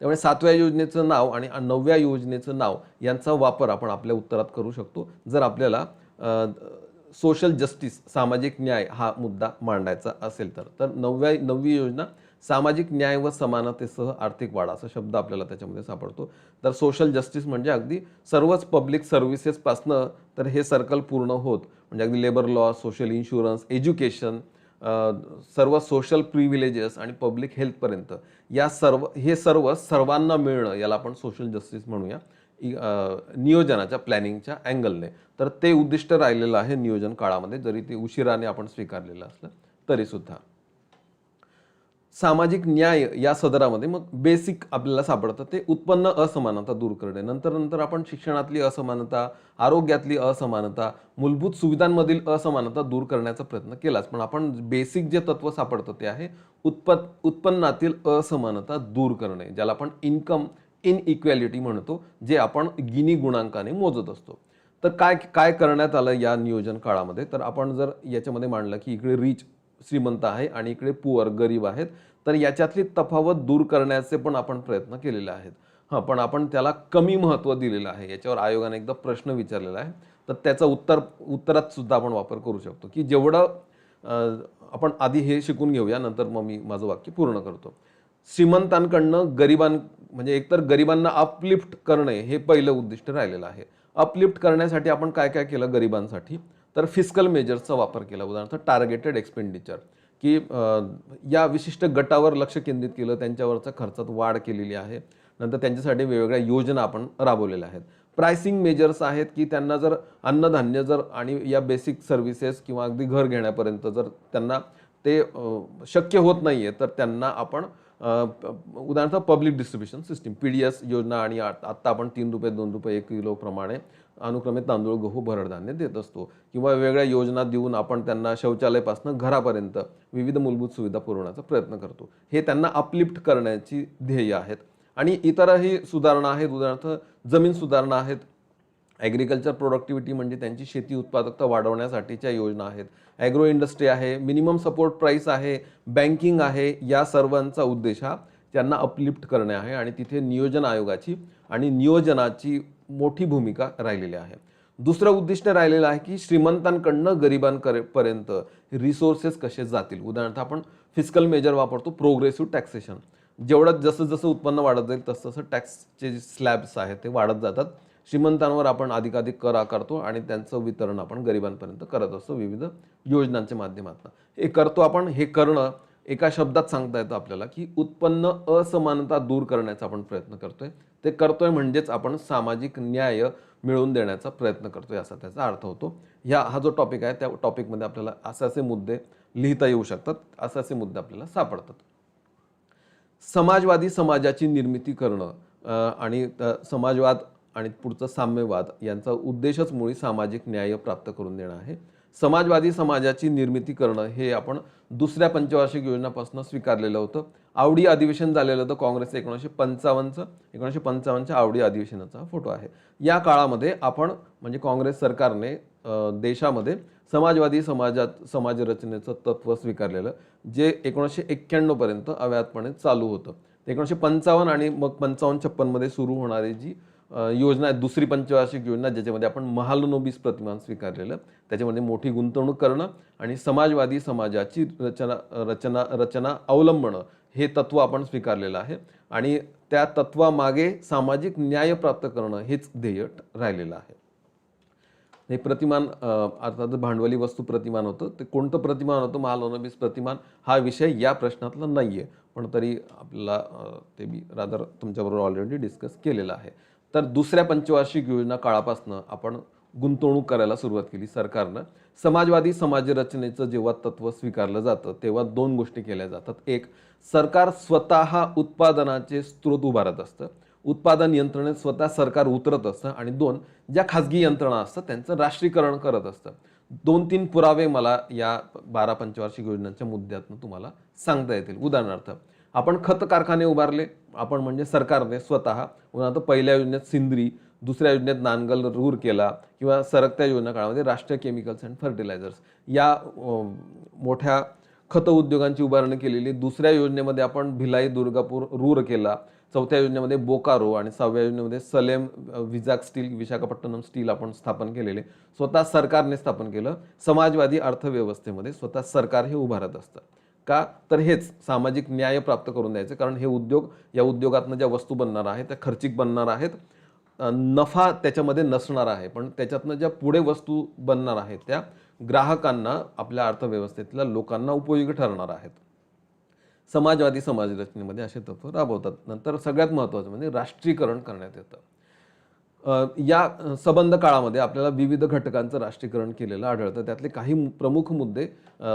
[SPEAKER 1] त्यामुळे 7व्या योजनेचं नाव आणि 9व्या योजनेचं नाव यांचा वापर आपण आपल्या उत्तरात करू शकतो, जर आपल्याला सोशल जस्टिस, सामाजिक न्याय हा मुद्दा मांडायचा असेल तर. तर 9वी योजना सामाजिक न्याय व समानतेसह आर्थिक वाढ असा शब्द आपल्याला त्याच्यामध्ये सापडतो. तर सोशल जस्टिस म्हणजे अगदी सर्वच पब्लिक सर्व्हिसेसपासनं तर हे सर्कल पूर्ण होत, म्हणजे अगदी labour law, social insurance, education, सर्व सोशल प्रिव्हिलेजेस आणि पब्लिक हेल्थपर्यंत हे सर्व सर्वांना मिळणं, याला आपण सोशल जस्टिस म्हणूया, नियोजनाच्या प्लॅनिंगच्या अँगलने. तर ते उद्दिष्ट राहिलेलं आहे नियोजन काळामध्ये, जरी ते उशिराने आपण स्वीकारलेलं असलं तरीसुद्धा. सामाजिक न्याय या सदरामध्ये मग बेसिक आपल्याला सापडतं ते उत्पन्न असमानता दूर करणे. नंतर आपण शिक्षणातली असमानता, आरोग्यातली असमानता, मूलभूत सुविधांमधील असमानता दूर करण्याचा प्रयत्न केलाच. पण आपण बेसिक जे तत्व सापडतं ते आहे उत्पन्नातील असमानता दूर करणे, ज्याला आपण इन्कम इनइक्वॅलिटी म्हणतो, जे आपण गिनी गुणांकाने मोजत असतो. तर काय काय करण्यात आलं या नियोजन काळामध्ये? तर आपण जर याच्यामध्ये मांडलं की इकडे रिच श्रीमंत आहे आणि इकडे पुअर गरीब आहेत, तर याच्यातली तफावत दूर करण्याचे पण आपण प्रयत्न केलेले आहेत. पण आपण त्याला कमी महत्त्व दिलेलं आहे. याच्यावर आयोगाने एकदा प्रश्न विचारलेला आहे, तर त्याचा उत्तरात सुद्धा आपण वापर करू शकतो की जेवढं आपण आधी हे शिकून घेऊया, नंतर मग मी माझं वाक्य पूर्ण करतो. श्रीमंतांकडनं म्हणजे एकतर गरिबांना अपलिफ्ट करणे हे पहिलं उद्दिष्ट राहिलेलं आहे. अपलिफ्ट करण्यासाठी आपण काय काय केलं गरिबांसाठी? तर फिस्कल मेजर्सचा वापर केला. उदाहरणार्थ टार्गेटेड एक्सपेंडिचर, की या विशिष्ट गटावर लक्ष केंद्रित केलं, त्यांच्यावरच्या खर्चात वाढ केलेली आहे. नंतर त्यांच्यासाठी वेगवेगळ्या योजना आपण राबवलेल्या आहेत. प्राइसिंग मेजर्स आहेत, की त्यांना जर अन्नधान्य आणि या बेसिक सर्व्हिसेस किंवा अगदी घर घेण्यापर्यंत जर त्यांना ते शक्य होत नाहीये, तर त्यांना आपण उदाहरणार्थ पब्लिक डिस्ट्रीब्युशन सिस्टीम PDS योजना आणि आत्ता आपण ₹3 ₹2 1 किलो प्रमाणे अनुक्रमे तांदूळ, गहू, भरड धान्य देत असतो, किंवा वेगवेगळ्या योजना देऊन आपण त्यांना शौचालयापासून घरापर्यंत विविध मूलभूत सुविधा पुरवण्याचा प्रयत्न करतो. हे त्यांना अपलिफ्ट करण्याची ध्येय आहेत. आणि इतरही सुधारणा आहेत. उदाहरणार्थ जमीन सुधारणा आहेत, ॲग्रिकल्चर प्रोडक्टिव्हिटी म्हणजे त्यांची शेती उत्पादकता वाढवण्यासाठीच्या योजना आहेत, ॲग्रो इंडस्ट्री आहे, मिनिमम सपोर्ट प्राईस आहे, बँकिंग आहे. या सर्वांचा उद्देश हा त्यांना अपलिफ्ट करणे आहे आणि तिथे नियोजन आयोगाची आणि नियोजनाची मोठी भूमिका राहिलेली आहे. दुसरं उद्दिष्ट राहिलेलं आहे की श्रीमंतांकडनं गरिबांपर्यंत रिसोर्सेस कसे जातील. उदाहरणार्थ आपण फिस्कल मेजर वापरतो, प्रोग्रेसिव्ह टॅक्सेशन. जसं जसं उत्पन्न वाढत जाईल तसं टॅक्सचे स्लॅब्स आहेत ते वाढत जातात. श्रीमंतांवर आपण अधिकाधिक कर आकारतो आणि त्यांचं वितरण आपण गरिबांपर्यंत करत असतो विविध योजनांच्या माध्यमातून. हे करतो आपण. हे करणं एका शब्दात सांगता येतं आपल्याला की उत्पन्न असमानता दूर करण्याचा आपण प्रयत्न करतोय. ते करतोय म्हणजेच आपण सामाजिक न्याय मिळवून देण्याचा प्रयत्न करतोय, असा त्याचा अर्थ होतो. हा जो टॉपिक आहे त्या टॉपिकमध्ये आपल्याला असे मुद्दे लिहिता येऊ शकतात, असे मुद्दे आपल्याला सापडतात. समाजवादी समाजाची निर्मिती करणं आणि समाजवाद आणि पुढचा साम्यवाद यांचा उद्देशच मुळी सामाजिक न्याय प्राप्त करून देणं आहे. समाजवादी समाजाची निर्मिती करणं हे आपण दुसऱ्या पंचवार्षिक योजनापासून स्वीकारलेलं होतं. आवडी अधिवेशन झालेलं होतं काँग्रेसचं 1955च्या आवडी अधिवेशनाचा फोटो आहे. या काळामध्ये आपण म्हणजे काँग्रेस सरकारने देशामध्ये समाजवादी समाज रचनेचं तत्व स्वीकारलेलं, जे 1991 पर्यंत अव्याहतपणे चालू होतं. 1955 आणि मग 55-56 मध्ये सुरू होणारी जी योजना आहे, दुसरी पंचवार्षिक योजना, ज्याच्यामध्ये आपण महालनोबिस प्रतिमान स्वीकारलेलं, त्याच्यामध्ये मोठी गुंतवणूक करणं आणि समाजवादी समाजाची रचना अवलंबणं हे तत्व आपण स्वीकारलेलं आहे. आणि त्या तत्वामागे सामाजिक न्याय प्राप्त करणं हेच ध्येय राहिलेलं आहे. हे प्रतिमान अर्थात भांडवली वस्तू प्रतिमान होतं. ते कोणतं प्रतिमान होतं, महालनोबिस प्रतिमान, हा विषय या प्रश्नातला नाहीये, पण तरी आपल्याला ते मी रादर तुमच्याबरोबर ऑलरेडी डिस्कस केलेलं आहे. तर दुसऱ्या पंचवार्षिक योजना काळापासून आपण गुंतवणूक करायला सुरुवात केली सरकारनं. समाजवादी समाज रचनेचं जेव्हा तत्व स्वीकारलं जातं तेव्हा दोन गोष्टी केल्या जातात. एक, सरकार स्वतः उत्पादनाचे स्रोत उभारत असतं, उत्पादन यंत्रणेत स्वतः सरकार उतरत असतं. आणि दोन, ज्या खाजगी यंत्रणा असतात त्यांचं राष्ट्रीयकरण करत असतं. 2-3 पुरावे मला या 12 पंचवार्षिक योजनांच्या मुद्द्यातून तुम्हाला सांगता येतील. उदाहरणार्थ, आपण खत कारखाने उभारले, आपण म्हणजे सरकारने स्वतः. उदाहरणार्थ, पहिल्या योजनेत सिंद्री, दुसऱ्या योजनेत नांगल रूर केला, किंवा सरकत्या योजना काळामध्ये राष्ट्रीय केमिकल्स अँड फर्टिलायझर्स या मोठ्या खत उद्योगांची उभारणी केलेली. दुसऱ्या योजनेमध्ये आपण भिलाई दुर्गापूर रूर केला, चौथ्या योजनेमध्ये बोकारो, आणि 6व्या योजनेमध्ये सलेम विजाग स्टील विशाखापट्टणम स्टील आपण स्थापन केलेले, स्वतः सरकारने स्थापन केलं. समाजवादी अर्थव्यवस्थेमध्ये स्वतः सरकार हे उभारत असतं. का तर हेच सामाजिक न्याय प्राप्त करून द्यायचं, कारण हे उद्योग, या उद्योगातनं ज्या वस्तू बनणार आहेत त्या खर्चिक बनणार आहेत, नफा त्याच्यामध्ये नसणार आहे, पण त्याच्यातनं ज्या पुढे वस्तू बनणार आहेत त्या ग्राहकांना, आपल्या अर्थव्यवस्थेतल्या लोकांना उपयोगी ठरणार आहेत. समाजवादी समाज रचनेमध्ये असे तत्व राबवतात. नंतर सगळ्यात महत्त्वाचं म्हणजे राष्ट्रीयकरण करण्यात येतं. या संबंध काळामध्ये आपल्याला विविध घटकांचं राष्ट्रीयकरण केलेलं आढळतं. त्यातले काही प्रमुख मुद्दे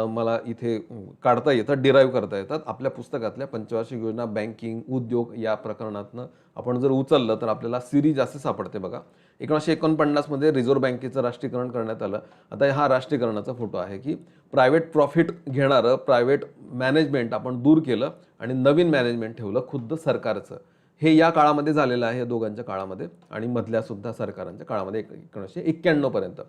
[SPEAKER 1] मला इथे काढता येतात, डिराईव्ह करता येतात. आपल्या पुस्तकातल्या पंचवार्षिक योजना, बँकिंग, उद्योग या प्रकरणातनं आपण जर उचललं तर आपल्याला सिरीज असे सापडते बघा. 1949 मध्ये रिझर्व्ह बँकेचं राष्ट्रीयकरण करण्यात आलं. आता हा राष्ट्रीयकरणाचा फोटो आहे की प्रायव्हेट प्रॉफिट घेणारं प्रायव्हेट मॅनेजमेंट आपण दूर केलं आणि नवीन मॅनेजमेंट ठेवलं खुद्द सरकारचं. हे या काळामध्ये झालेलं आहे, या दोघांच्या काळामध्ये आणि मधल्या सुद्धा सरकारांच्या काळामध्ये 1991 पर्यंत.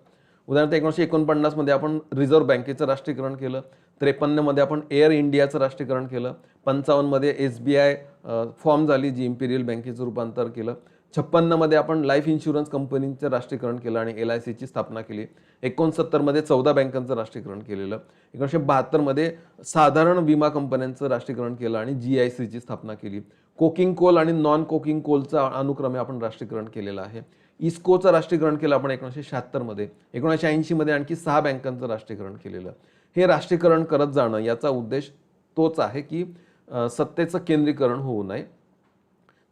[SPEAKER 1] उदाहरणार्थ 1949 मध्ये आपण रिझर्व्ह बँकेचं राष्ट्रीयकरण केलं. 53 मध्ये आपण एअर इंडियाचं राष्ट्रीयकरण केलं. 55 मध्ये SBI फॉर्म झाली, जी इम्पिरियल बँकेचं रूपांतर केलं. 56 मध्ये आपण लाईफ इन्शुरन्स कंपनीचं राष्ट्रीयकरण केलं आणि LICची स्थापना केली. 69 मध्ये 14 बँकांचं राष्ट्रीयकरण केलेलं. 1972 मध्ये साधारण विमा कंपन्यांचं राष्ट्रीयकरण केलं आणि GICची स्थापना केली. कोकिंग कोल आणि नॉन कोकिंग कोलचं अनुक्रमे आपण राष्ट्रीयकरण केलेलं आहे. इस्कोचं राष्ट्रीयकरण केलं आपण 1976 मध्ये. 1980 मध्ये आणखी 6 बँकांचं राष्ट्रीयकरण केलेलं. हे राष्ट्रीयकरण करत जाणं याचा उद्देश तोच आहे की सत्तेचं केंद्रीकरण होऊ नये,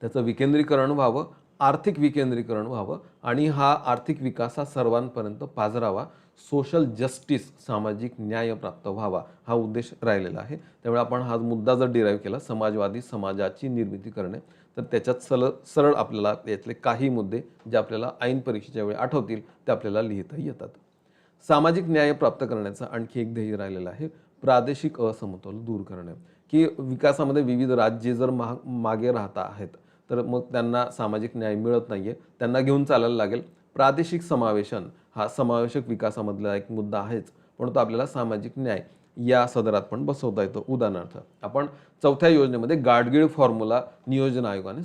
[SPEAKER 1] त्याचं विकेंद्रीकरण व्हावं, आर्थिक विकेंद्रीकरण व्हावं आणि हा आर्थिक विकास हा सर्वांपर्यंत पाझरावा, सोशल जस्टिस, सामाजिक न्याय प्राप्त व्हावा, हा उद्देश राहिलेला आहे. त्यामुळे आपण हा मुद्दा जर डिराईव्ह केला, समाजवादी समाजाची निर्मिती करणे, तर त्याच्यात सरळ आपल्याला यातले काही मुद्दे जे आपल्याला ऐन परीक्षेच्या वेळी आठवतील ते आपल्याला लिहिता येतात. सामाजिक न्याय प्राप्त करण्याचं आणखी एक ध्येय राहिलेलं आहे, प्रादेशिक असमतोल दूर करणे. की विकासामध्ये विविध राज्ये जर मागे राहत आहेत तर मग त्यांना सामाजिक न्याय मिळत नाहीये, त्यांना घेऊन चालायला लागेल. प्रादेशिक समावेशन हा समावेशक विकासामधला एक मुद्दा आहेच, पण तो आपल्याला सामाजिक न्याय या सदरात पण बसवता येतो. उदाहरणार्थ आपण चौथ्या योजनेमध्ये गाडगीळ फॉर्म्युला नियोजन आयोगाने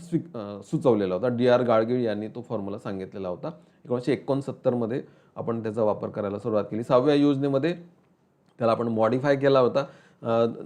[SPEAKER 1] सुचवलेला होता. DR गाडगीळ यांनी तो फॉर्म्युला सांगितलेला होता. 1969 मध्ये आपण त्याचा वापर करायला सुरुवात केली. 6व्या योजनेमध्ये त्याला आपण मॉडिफाय केला होता.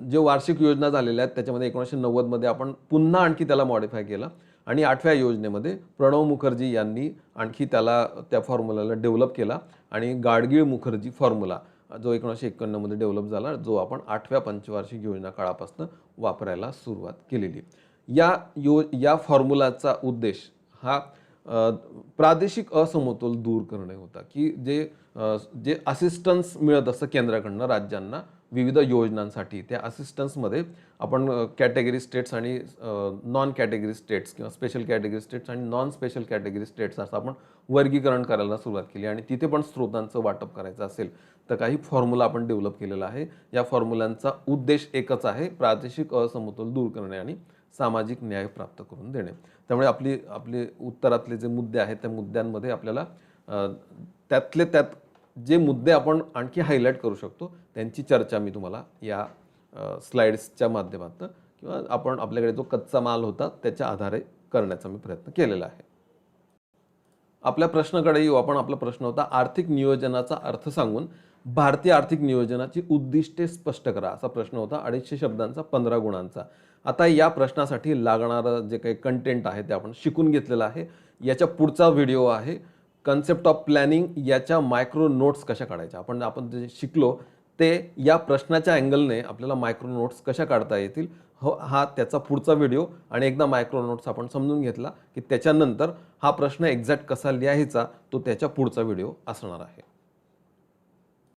[SPEAKER 1] जे वार्षिक योजना झालेल्या आहेत त्याच्यामध्ये 1990 मध्ये आपण पुन्हा आणखी त्याला मॉडिफाय केला आणि 8व्या योजनेमध्ये प्रणव मुखर्जी यांनी आणखी त्याला त्या फॉर्म्युलाला डेव्हलप केला आणि गाडगीळ मुखर्जी फॉर्म्युला जो 1991 मध्ये डेव्हलप झाला, जो आपण 8व्या पंचवार्षिक योजना काळापासून वापरायला सुरुवात केलेली. या फॉर्म्युलाचा उद्देश हा प्रादेशिक असमतोल दूर करणे होता की जे असिस्टन्स मिळत असतं केंद्राकडनं राज्यांना विविध योजनांसाठी, त्या असिस्टन्समध्ये आपण कॅटेगरी स्टेट्स आणि नॉन कॅटेगरी स्टेट्स किंवा स्पेशल कॅटेगरी स्टेट्स आणि नॉन स्पेशल कॅटेगरी स्टेट्स असं आपण वर्गीकरण करायला सुरुवात केली आणि तिथे पण स्रोतांचं वाटप करायचं असेल तर काही फॉर्म्युला आपण डेव्हलप केलेला आहे. या फॉर्म्युलांचा उद्देश एकच आहे, प्रादेशिक असमतोल दूर करणे आणि सामाजिक न्याय प्राप्त करून देणे. त्यामुळे आपले उत्तरातले जे मुद्दे आहेत त्या मुद्द्यांमध्ये आपल्याला त्यातले त्यात जे मुद्दे आपण आणखी हायलाईट करू शकतो त्यांची चर्चा मी तुम्हाला या स्लाइड्सच्या माध्यमातून किंवा आपण आपल्याकडे जो कच्चा माल होता त्याच्या आधारे करण्याचा मी प्रयत्न केलेला आहे. आपल्या प्रश्नाकडे येऊ आपण. आपला प्रश्न होता आर्थिक नियोजनाचा अर्थ सांगून भारतीय आर्थिक नियोजनाची उद्दिष्टे स्पष्ट करा, असा प्रश्न होता. 250 शब्दांचा, 15 गुणांचा. आता या प्रश्नासाठी लागणारं जे काही कंटेंट आहे ते आपण शिकून घेतलेलं आहे. याच्या पुढचा व्हिडिओ आहे कन्सेप्ट ऑफ प्लॅनिंग, याच्या मायक्रो नोट्स कशा काढायच्या. आपण जे शिकलो ते या प्रश्नाच्या अँगलने आपल्याला मायक्रो नोट्स कशा काढता येतील हा त्याचा पुढचा व्हिडिओ. आणि एकदा मायक्रो नोट्स आपण समजून घेतला की त्याच्यानंतर हा प्रश्न एक्झॅक्ट कसा लिहायचा तो त्याच्या पुढचा व्हिडिओ असणार आहे.